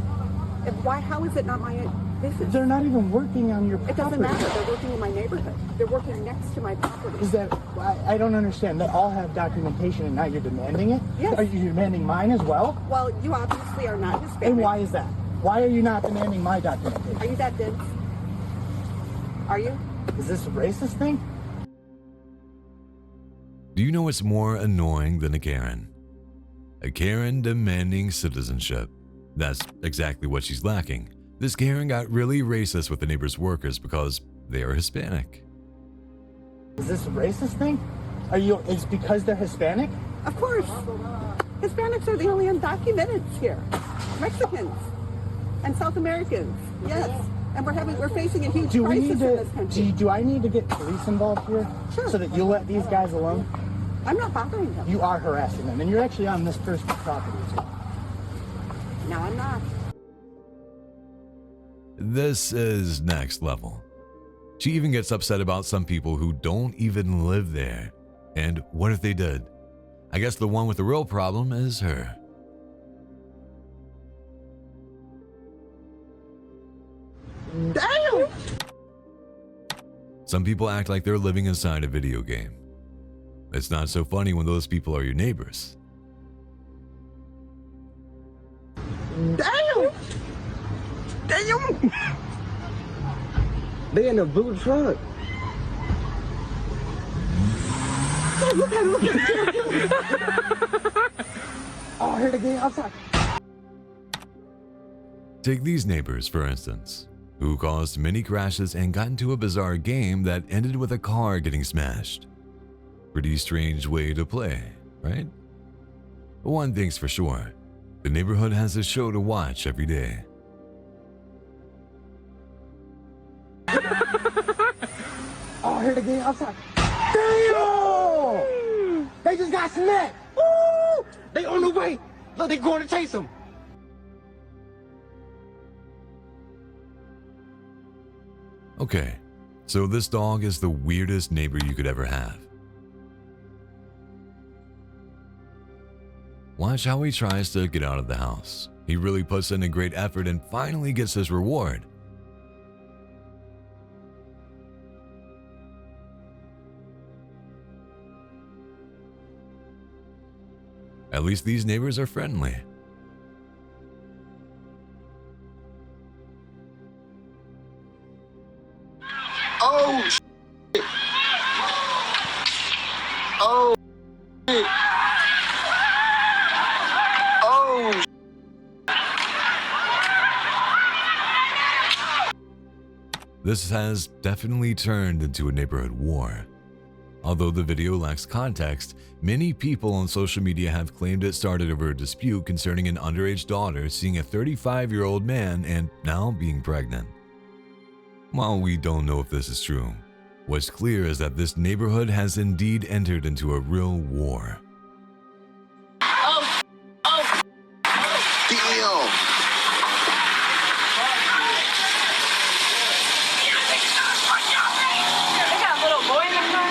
How is it not my business? They're not even working on your property. It doesn't matter. They're working in my neighborhood. They're working next to my property. Is that, I don't understand. They all have documentation and now you're demanding it? Yes. Are you demanding mine as well? Well, you obviously are not Hispanic. And why is that? Why are you not demanding my documentation? Are you that dense? Are you? Is this a racist thing? Do you know what's more annoying than a Karen? A Karen demanding citizenship. That's exactly what she's lacking. This Karen got really racist with the neighbor's workers because they are Hispanic. Is this a racist thing? It's because they're Hispanic? Of course. Hispanics are the only undocumented here. Mexicans and South Americans, yes. And we're facing a huge crisis in this country. Do I need to get police involved here? Sure. So that you'll let these guys alone? I'm not bothering them. You are harassing them, and you're actually on this person's property as well. No, I'm not. This is next level. She even gets upset about some people who don't even live there. And what if they did? I guess the one with the real problem is her. Damn! Some people act like they're living inside a video game. It's not so funny when those people are your neighbors. Damn! Damn! They in the blue truck. Oh, look at it. Oh, here they get outside. Take these neighbors, for instance, who caused many crashes and got into a bizarre game that ended with a car getting smashed. Pretty strange way to play, right? One thing's for sure, the neighborhood has a show to watch every day. Oh, here they get outside. Damn! They just got smacked. Woo! They on the way. Look, they going to chase them. Okay, so this dog is the weirdest neighbor you could ever have. Watch how he tries to get out of the house. He really puts in a great effort and finally gets his reward. At least these neighbors are friendly. Oh, shit. Oh, shit. Oh, shit. This has definitely turned into a neighborhood war. Although the video lacks context, many people on social media have claimed it started over a dispute concerning an underage daughter seeing a 35-year-old man and now being pregnant. While we don't know if this is true, what's clear is that this neighborhood has indeed entered into a real war. Oh, oh, damn. They got a little boy in the car.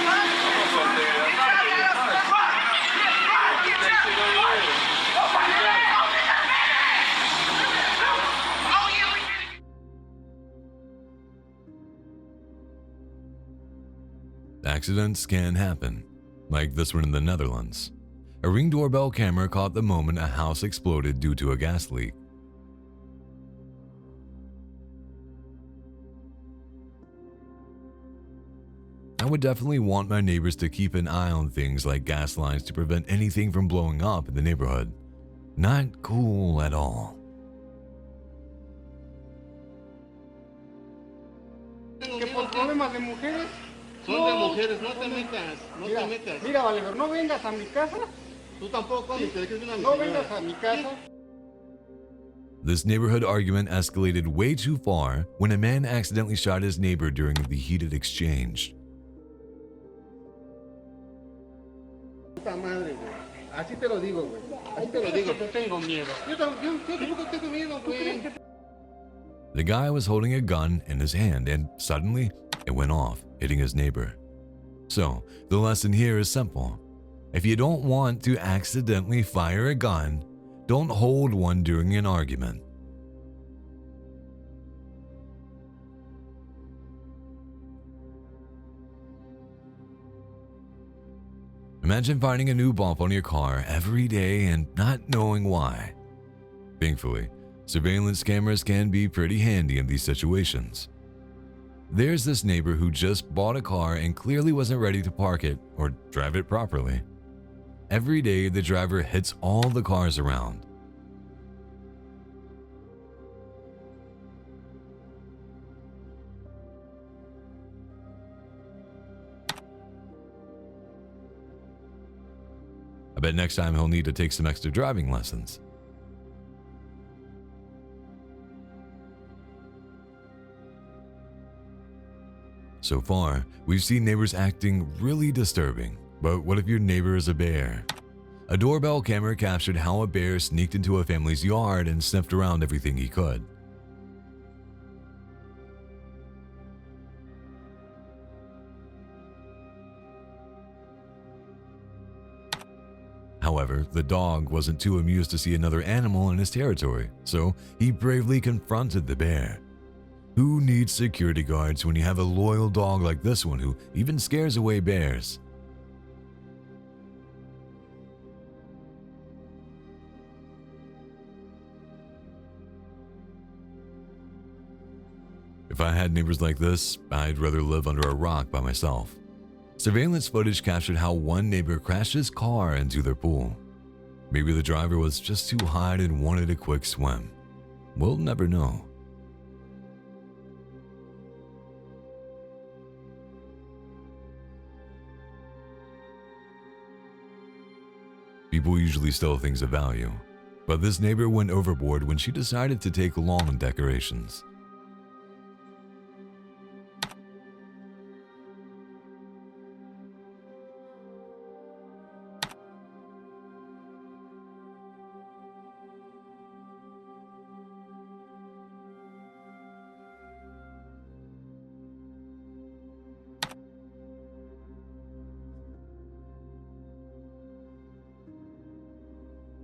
Accidents can happen, like this one in the Netherlands. A Ring doorbell camera caught the moment a house exploded due to a gas leak. would definitely want my neighbors to keep an eye on things like gas lines to prevent anything from blowing up in the neighborhood. Not cool at all. Que por problemas de mujeres. Son de mujeres, no te metas, no te metas. Mira, Valever, no vengas a mi casa. Tú tampoco, ni te dejes una no vengas a mi casa. This neighborhood argument escalated way too far when a man accidentally shot his neighbor during the heated exchange. Puta madre, güey. Así te lo digo, güey. Así te lo digo. Yo tengo miedo. Yo tampoco tengo miedo, güey. The guy was holding a gun in his hand and suddenly it went off, hitting his neighbor. So, the lesson here is simple. If you don't want to accidentally fire a gun, don't hold one during an argument. Imagine finding a new bump on your car every day and not knowing why. Thankfully, surveillance cameras can be pretty handy in these situations. There's this neighbor who just bought a car and clearly wasn't ready to park it or drive it properly. Every day, the driver hits all the cars around. I bet next time he'll need to take some extra driving lessons. So far, we've seen neighbors acting really disturbing, but what if your neighbor is a bear? A doorbell camera captured how a bear sneaked into a family's yard and sniffed around everything he could. However, the dog wasn't too amused to see another animal in his territory, so he bravely confronted the bear. Who needs security guards when you have a loyal dog like this one who even scares away bears? If I had neighbors like this, I'd rather live under a rock by myself. Surveillance footage captured how one neighbor crashed his car into their pool. Maybe the driver was just too hot and wanted a quick swim. We'll never know. People usually steal things of value, but this neighbor went overboard when she decided to take lawn decorations.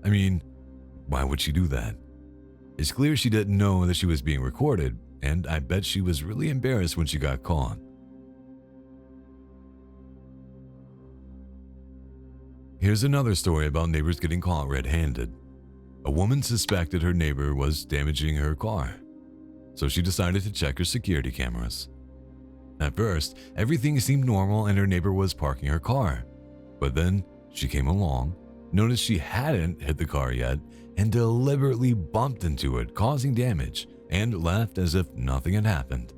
I mean, why would she do that? It's clear she didn't know that she was being recorded, and I bet she was really embarrassed when she got caught. Here's another story about neighbors getting caught red-handed. A woman suspected her neighbor was damaging her car, so she decided to check her security cameras. At first, everything seemed normal and her neighbor was parking her car, but then she came along, noticed she hadn't hit the car yet, and deliberately bumped into it, causing damage, and left as if nothing had happened.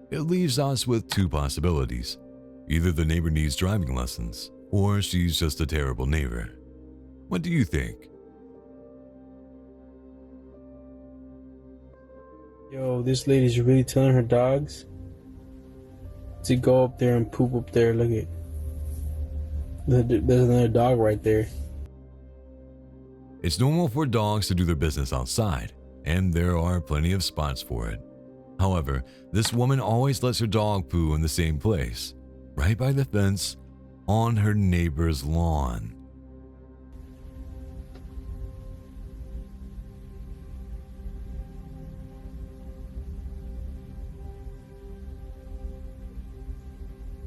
It leaves us with two possibilities. Either the neighbor needs driving lessons, or she's just a terrible neighbor. What do you think? Yo, this lady's really telling her dogs to go up there and poop up there. Look at there's another dog right there. It's normal for dogs to do their business outside, and there are plenty of spots for it. However, this woman always lets her dog poo in the same place, right by the fence, on her neighbor's lawn.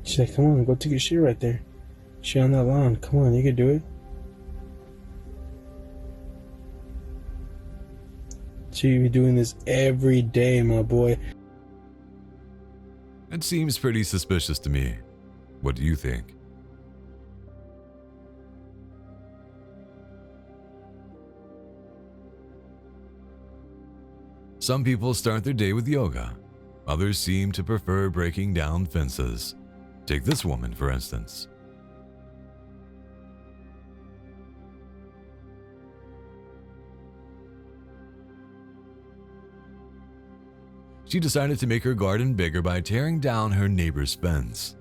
She's like, come on, go take a shit right there. Shit on that lawn. Come on, you can do it. She be doing this every day, my boy. It seems pretty suspicious to me. What do you think? Some people start their day with yoga. Others seem to prefer breaking down fences. Take this woman, for instance. She decided to make her garden bigger by tearing down her neighbor's fence.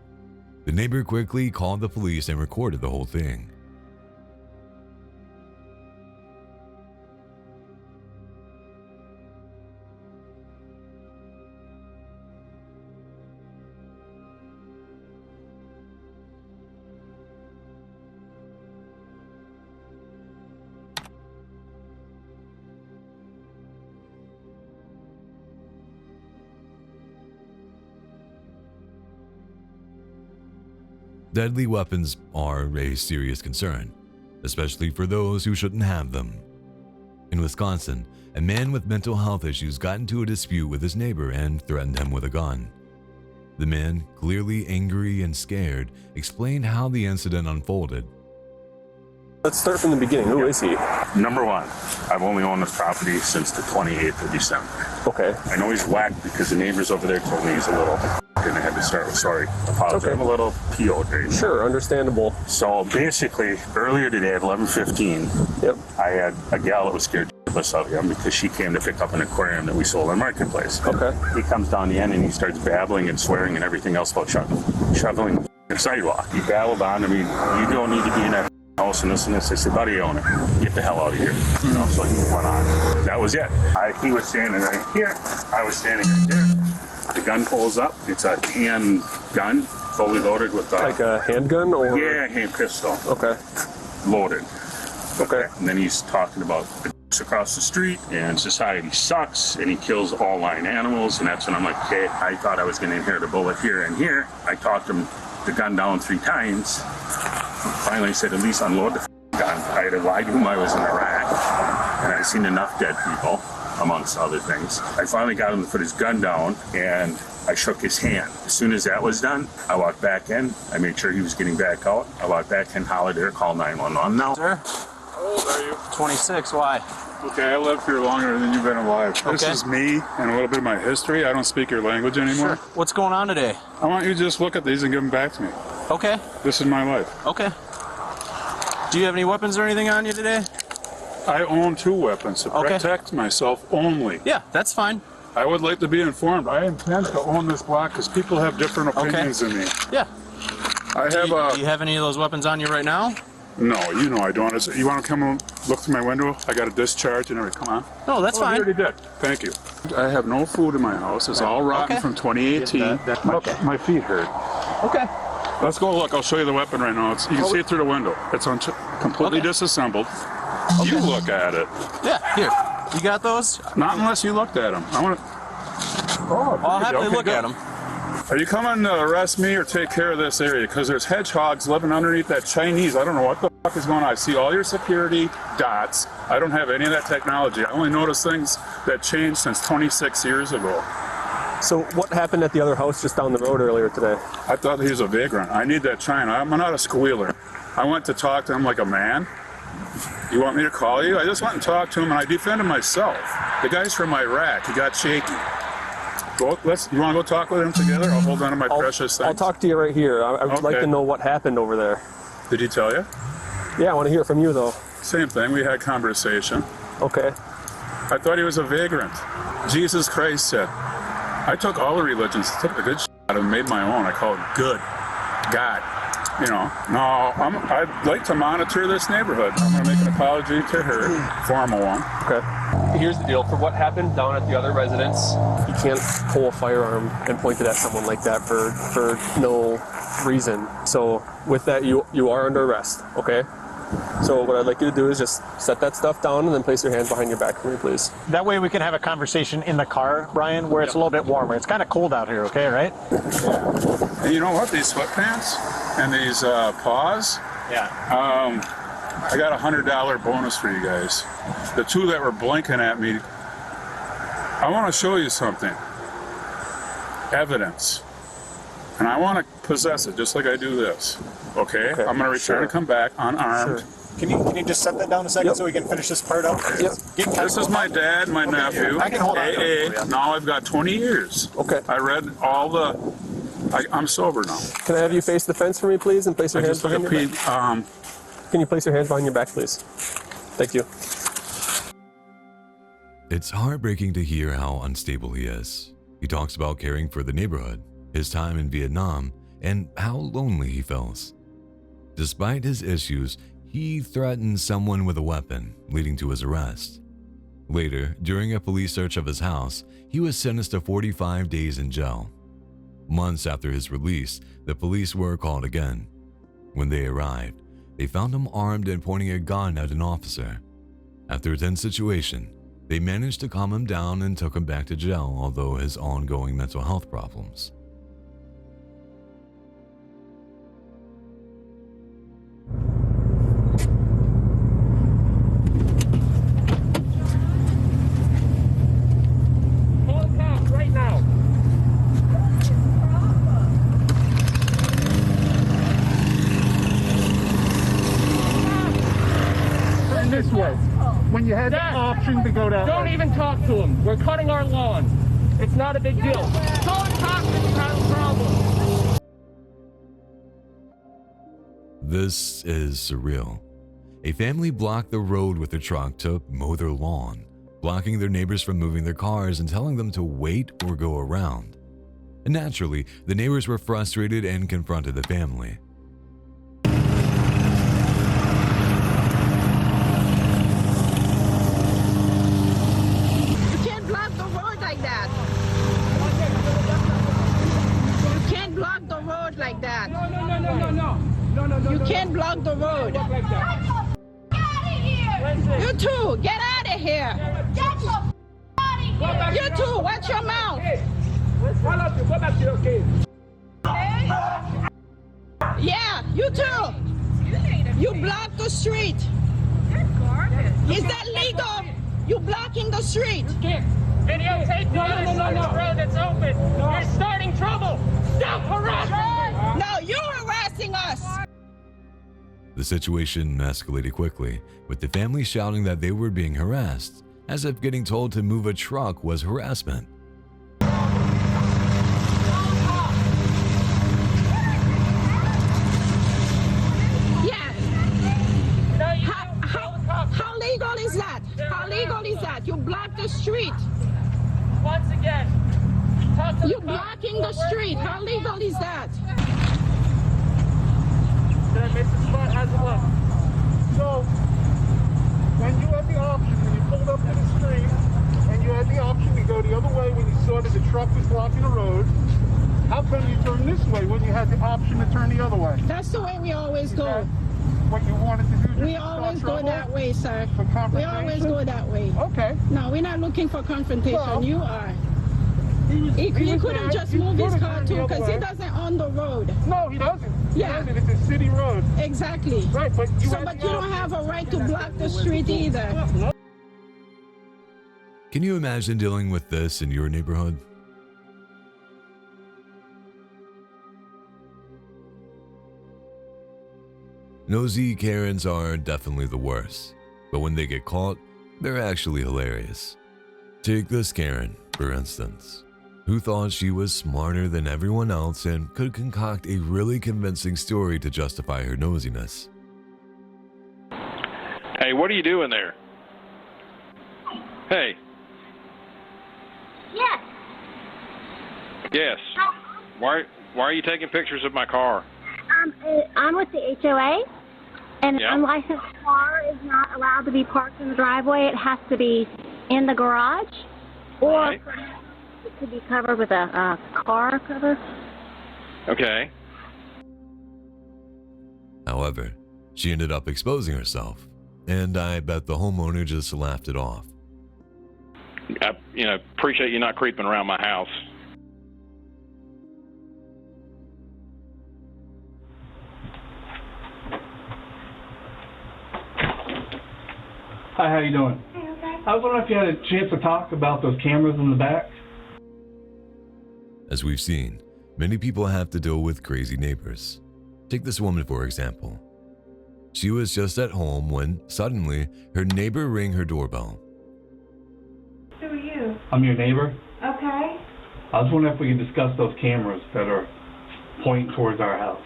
The neighbor quickly called the police and recorded the whole thing. Deadly weapons are a serious concern, especially for those who shouldn't have them. In Wisconsin, a man with mental health issues got into a dispute with his neighbor and threatened him with a gun. The man, clearly angry and scared, explained how the incident unfolded. Let's start from the beginning. Who is he? Number one, I've only owned this property since the 28th of December. Okay. I know he's whacked because the neighbors over there told me he's a little and I had to start with sorry. Apologize. Okay. I'm a little PO'd right now. Sure, understandable. So basically, earlier today at 11:15, yep, I had a gal that was scared shitless of him because she came to pick up an aquarium that we sold on Marketplace. Okay. He comes down the end and he starts babbling and swearing and everything else about shoveling the sidewalk. He babbled on. I mean, you don't need to be in that house and this and this. I said, buddy, own it. Get the hell out of here. You know, so he went on. That was it. He was standing right here. I was standing right there. The gun pulls up. It's a hand gun, fully loaded with like a handgun or? Yeah, hand pistol. Okay. Loaded. Okay. And then he's talking about the across the street and society sucks and he kills all line animals, and that's when I'm like, okay, I thought I was going to inherit a bullet here and here. I talked him the gun down 3 times. Finally, I said, at least unload the gun. I had lied to him I was in Iraq, and I'd seen enough dead people, amongst other things. I finally got him to put his gun down, and I shook his hand. As soon as that was done, I walked back in. I made sure he was getting back out. I walked back in, hollered there, called 911 now. Sir? How old are you? 26. Why? Okay, I lived here longer than you've been alive. Okay. This is me and a little bit of my history. I don't speak your language anymore. Sure. What's going on today? I want you to just look at these and give them back to me. Okay. This is my life. Okay. Do you have any weapons or anything on you today? I own 2 weapons to protect myself only. Yeah, that's fine. I would like to be informed. I intend to own this block because people have different opinions than me. Yeah. Do you have any of those weapons on you right now? No, you know I don't. You want to come and look through my window? I got a discharge and everything. Come on. No, that's fine. You already did. Thank you. I have no food in my house. It's all rotten from 2018. My feet hurt. Okay. Let's go look. I'll show you the weapon right now. You can see it through the window. It's completely disassembled. Okay. You look at it. Yeah, here. You got those? Not unless you looked at them. I want to. Oh, I'll happily look at them. Are you coming to arrest me or take care of this area? Because there's hedgehogs living underneath that Chinese. I don't know what the fuck is going on. I see all your security dots. I don't have any of that technology. I only notice things that changed since 26 years ago. So what happened at the other house just down the road earlier today? I thought he was a vagrant. I need that China. I'm not a squealer. I went to talk to him like a man. You want me to call you? I just went and talked to him, and I defended myself. The guy's from Iraq. He got shaky. You want to go talk with him together? I'll hold on to my precious things. I'll talk to you right here. I would like to know what happened over there. Did he tell you? Yeah, I want to hear it from you, though. Same thing. We had conversation. Okay. I thought he was a vagrant. Jesus Christ said, I took all the religions, took the good shit out of them, made my own. I call it good. God. You know, no, I'd like to monitor this neighborhood. I'm going to make an apology to her, formal one. Okay. Here's the deal. For what happened down at the other residence, you can't pull a firearm and point it at someone like that for no reason. So with that, you are under arrest, okay? So what I'd like you to do is just set that stuff down and then place your hands behind your back for me, please. That way we can have a conversation in the car, Brian, where it's a little bit warmer. It's kind of cold out here, okay, right? Yeah. And you know what? These sweatpants and these paws, I got a $100 bonus for you guys. The 2 that were blinking at me, I want to show you something. Evidence. and I want to possess it just like I do this. Okay? I'm going to return and come back unarmed. Sure. Can you just set that down a second so we can finish this part up? Yep. This is my dad, my nephew. I can hold on. AA. Now I've got 20 years. Okay. I read all the... I'm sober now. Can I have you face the fence for me, please, and place your hands behind your back? Can you place your hands behind your back, please? Thank you. It's heartbreaking to hear how unstable he is. He talks about caring for the neighborhood, his time in Vietnam, and how lonely he feels. Despite his issues, he threatened someone with a weapon, leading to his arrest. Later, during a police search of his house, he was sentenced to 45 days in jail. Months after his release, the police were called again. When they arrived, they found him armed and pointing a gun at an officer. After a tense situation, they managed to calm him down and took him back to jail, although his ongoing mental health problems. This way. When you had the option to go that way. Don't even talk to him. We're cutting our lawn. It's not a big deal. Don't talk to him about a problem. This is surreal. A family blocked the road with their truck to mow their lawn, blocking their neighbors from moving their cars and telling them to wait or go around. And naturally, the neighbors were frustrated and confronted the family. Like that. No. You can't block the road. Get out of here! You two, get out of here! Get the out of here! You two, watch your mouth! Yeah, you two! You block the street! Is that legal? You blocking the street! Videotape the other side of the road that's open. You're starting trouble. Stop harassing me. No, you're harassing us. The situation escalated quickly, with the family shouting that they were being harassed, as if getting told to move a truck was harassment. Yeah. How legal is that? How legal is that? You block the street. Once again, you're blocking the street. How legal is that? Did I miss the spot? How's it look? So, when you had the option, when you pulled up to the street, and you had the option to go the other way when you saw that the truck was blocking the road, how come you turned this way when you had the option to turn the other way? That's the way we always go. What you wanted to do? We always go that way, sir. We always go that way. Okay. No, we're not looking for confrontation. Well, you are. He could have just moved his car too, because he doesn't own the road. No, he doesn't. Yeah. He doesn't. It's a city road. Exactly. Right, but you don't have a right to block the street either. Can you imagine dealing with this in your neighborhood? Nosy Karens are definitely the worst, but when they get caught, they're actually hilarious. Take this Karen, for instance, who thought she was smarter than everyone else and could concoct a really convincing story to justify her nosiness. Hey, what are you doing there? Hey. Yes. Yes. Why are you taking pictures of my car? I'm with the HOA, and Yeah. an unlicensed car is not allowed to be parked in the driveway. It has to be in the garage, or Right. it could be covered with a car cover. Okay. However, she ended up exposing herself, and I bet the homeowner just laughed it off. I appreciate you not creeping around my house. Hi, how you doing? I was wondering if you had a chance to talk about those cameras in the back. As we've seen, Many people have to deal with crazy neighbors. Take this woman for example. She was just at home when suddenly her neighbor rang her doorbell. Who are you? I'm your neighbor. Okay. I was wondering if we could discuss those cameras that are pointing towards our house.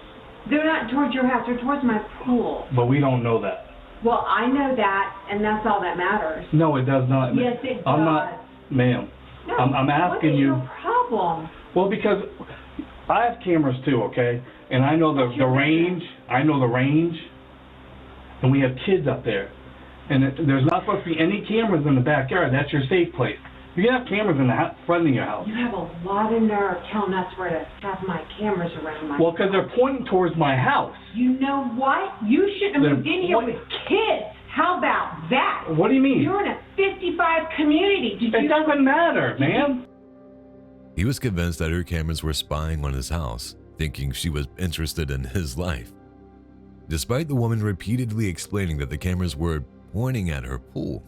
They're not towards your house, they're towards my pool. But we don't know that. Well, I know that, and that's all that matters. No, it does not. Yes, it does. I'm not, ma'am. No, I'm asking you. What is your problem? Well, because I have cameras too, okay? And I know the range. I know the range. And we have kids up there. And there's not supposed to be any cameras in the backyard. That's your safe place. You can have cameras in the front of your house. You have a lot of nerve telling us where to have my cameras around my Well, because they're pointing towards my house. You know what? You shouldn't have moved in here with kids. How about that? What do you mean? You're in a 55 community. It doesn't matter, man. He was convinced that her cameras were spying on his house, thinking she was interested in his life. Despite the woman repeatedly explaining that the cameras were pointing at her pool,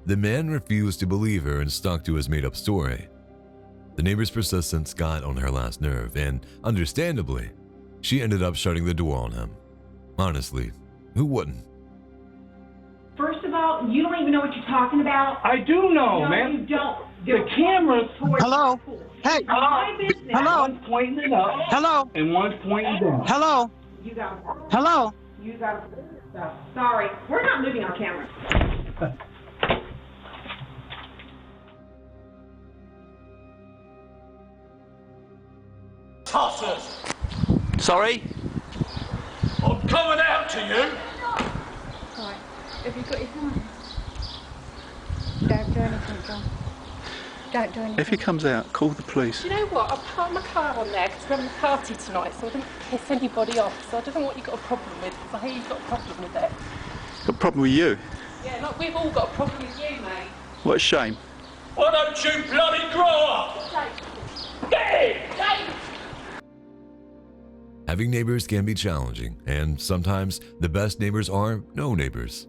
the man refused to believe her and stuck to his made-up story. The neighbor's persistence got on her last nerve, and understandably, she ended up shutting the door on him. Honestly, who wouldn't? First of all, you don't even know what you're talking about. I do know, no, man. You don't. The cameras. Hello. Hey. Hello. One's pointing it up. Hello. And one's pointing down. Hello. You got. Hello. You got. Sorry, we're not moving our cameras. Tossers. Sorry? I'm coming out to you. Right. Have you got your phone? Don't do anything, John. Don't do anything. If he comes out, call the police. Do you know what? I parked my car on there because we're having a party tonight, so I didn't piss anybody off. So I don't know what you've got a problem with, because I hear you've got a problem with it. Got a problem with you? Yeah, like we've all got a problem with you, mate. What a shame. Why don't you bloody grow up? Get it! Having neighbors can be challenging, and sometimes the best neighbors are no neighbors.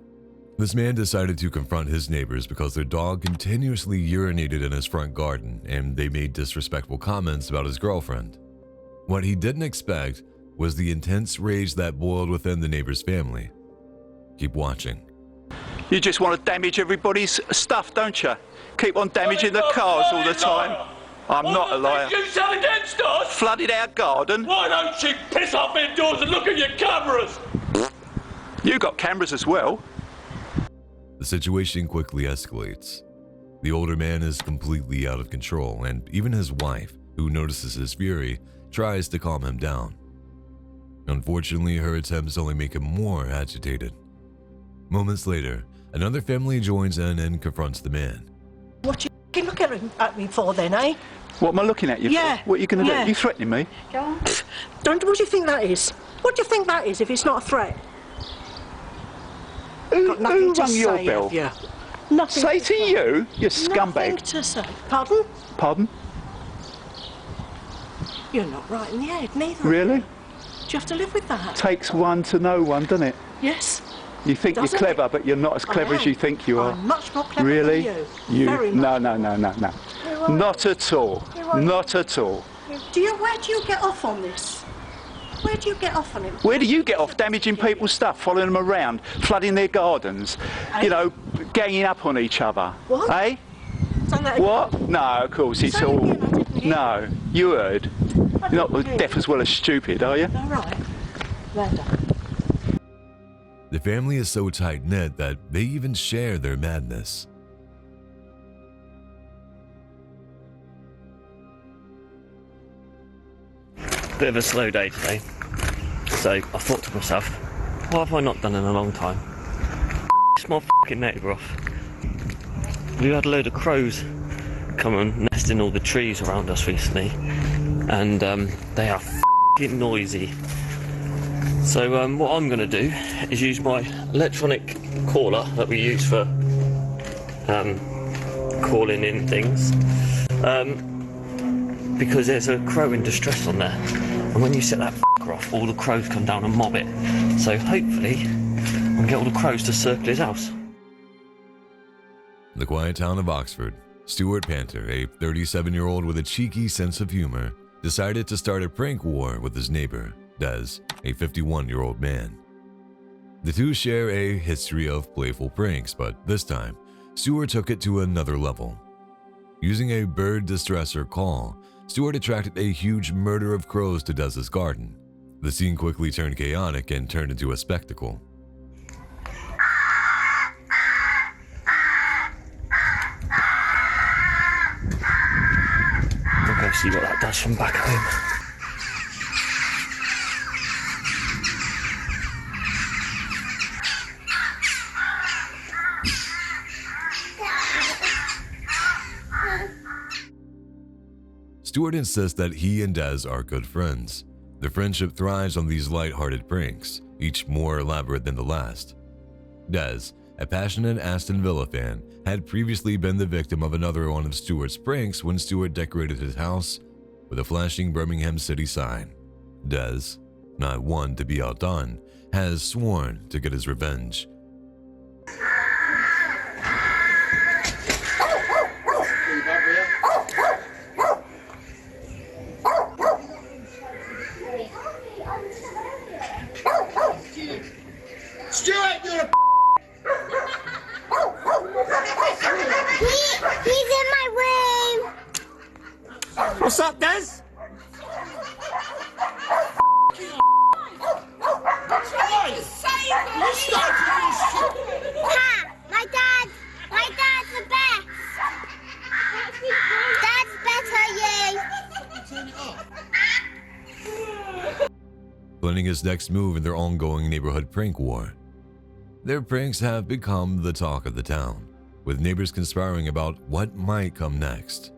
This man decided to confront his neighbors because their dog continuously urinated in his front garden and they made disrespectful comments about his girlfriend. What he didn't expect was the intense rage that boiled within the neighbor's family. Keep watching. You just want to damage everybody's stuff, don't you? Keep on damaging the cars all the time. I'm not a liar. You said against us? Flooded our garden. Why don't you piss off indoors and look at your cameras? You got cameras as well. The situation quickly escalates. The older man is completely out of control, and even his wife, who notices his fury, tries to calm him down. Unfortunately, her attempts only make him more agitated. Moments later, another family joins in and confronts the man. What you looking at me for then, eh? What am I looking at you Yeah. for? What are you going to do? You threatening me? What do you think that is? What do you think that is if it's not a threat? Who Nothing to rung your say, bell? have you? Nothing Say to to say. you, you Nothing scumbag. to say. Pardon? Pardon? You're not right in the head, neither. Really? Do you have to live with that? Takes one to know one, doesn't it? Yes. You think Doesn't you're clever, but you're not as clever I as you am. think you are. I'm much more clever really? than you. Very No, much. no. You're right. Not at all. You're right. Not at all. Where do you get off on this? Where do you get off on it? Where do you get off damaging people's stuff, following them around, flooding their gardens, you know, ganging up on each other? What? Eh? Say that What? No, of course, it's Say all... again, I didn't hear. No, you heard. You're not deaf as well as stupid, are you? All right. Well done. The family is so tight-knit that they even share their madness. Bit of a slow day today, so I thought to myself, what have I not done in a long time? Piss my fucking neighbour off. We had a load of crows come and nest in all the trees around us recently, and they are fucking noisy. So what I'm going to do is use my electronic caller that we use for calling in things, because there's a crow in distress on there, and when you set that f***er off, all the crows come down and mob it. So hopefully I can get all the crows to circle his house. In the quiet town of Oxford, Stuart Panter, a 37-year-old with a cheeky sense of humor, decided to start a prank war with his neighbor, Des, a 51-year-old man. The two share a history of playful pranks, but this time, Stewart took it to another level. Using a bird distresser call, Stewart attracted a huge murder of crows to Des's garden. The scene quickly turned chaotic and turned into a spectacle. We'll go see what that does from back home. Stewart insists that he and Des are good friends. Their friendship thrives on these light-hearted pranks, each more elaborate than the last. Des, a passionate Aston Villa fan, had previously been the victim of another one of Stewart's pranks when Stewart decorated his house with a flashing Birmingham City sign. Des, not one to be outdone, has sworn to get his revenge. Stuart, you're a He's in my room. What's up, Des? Ha! My dad's the best. Dad's better, you. Planning his next move in their ongoing neighborhood prank war. Their pranks have become the talk of the town, with neighbors conspiring about what might come next.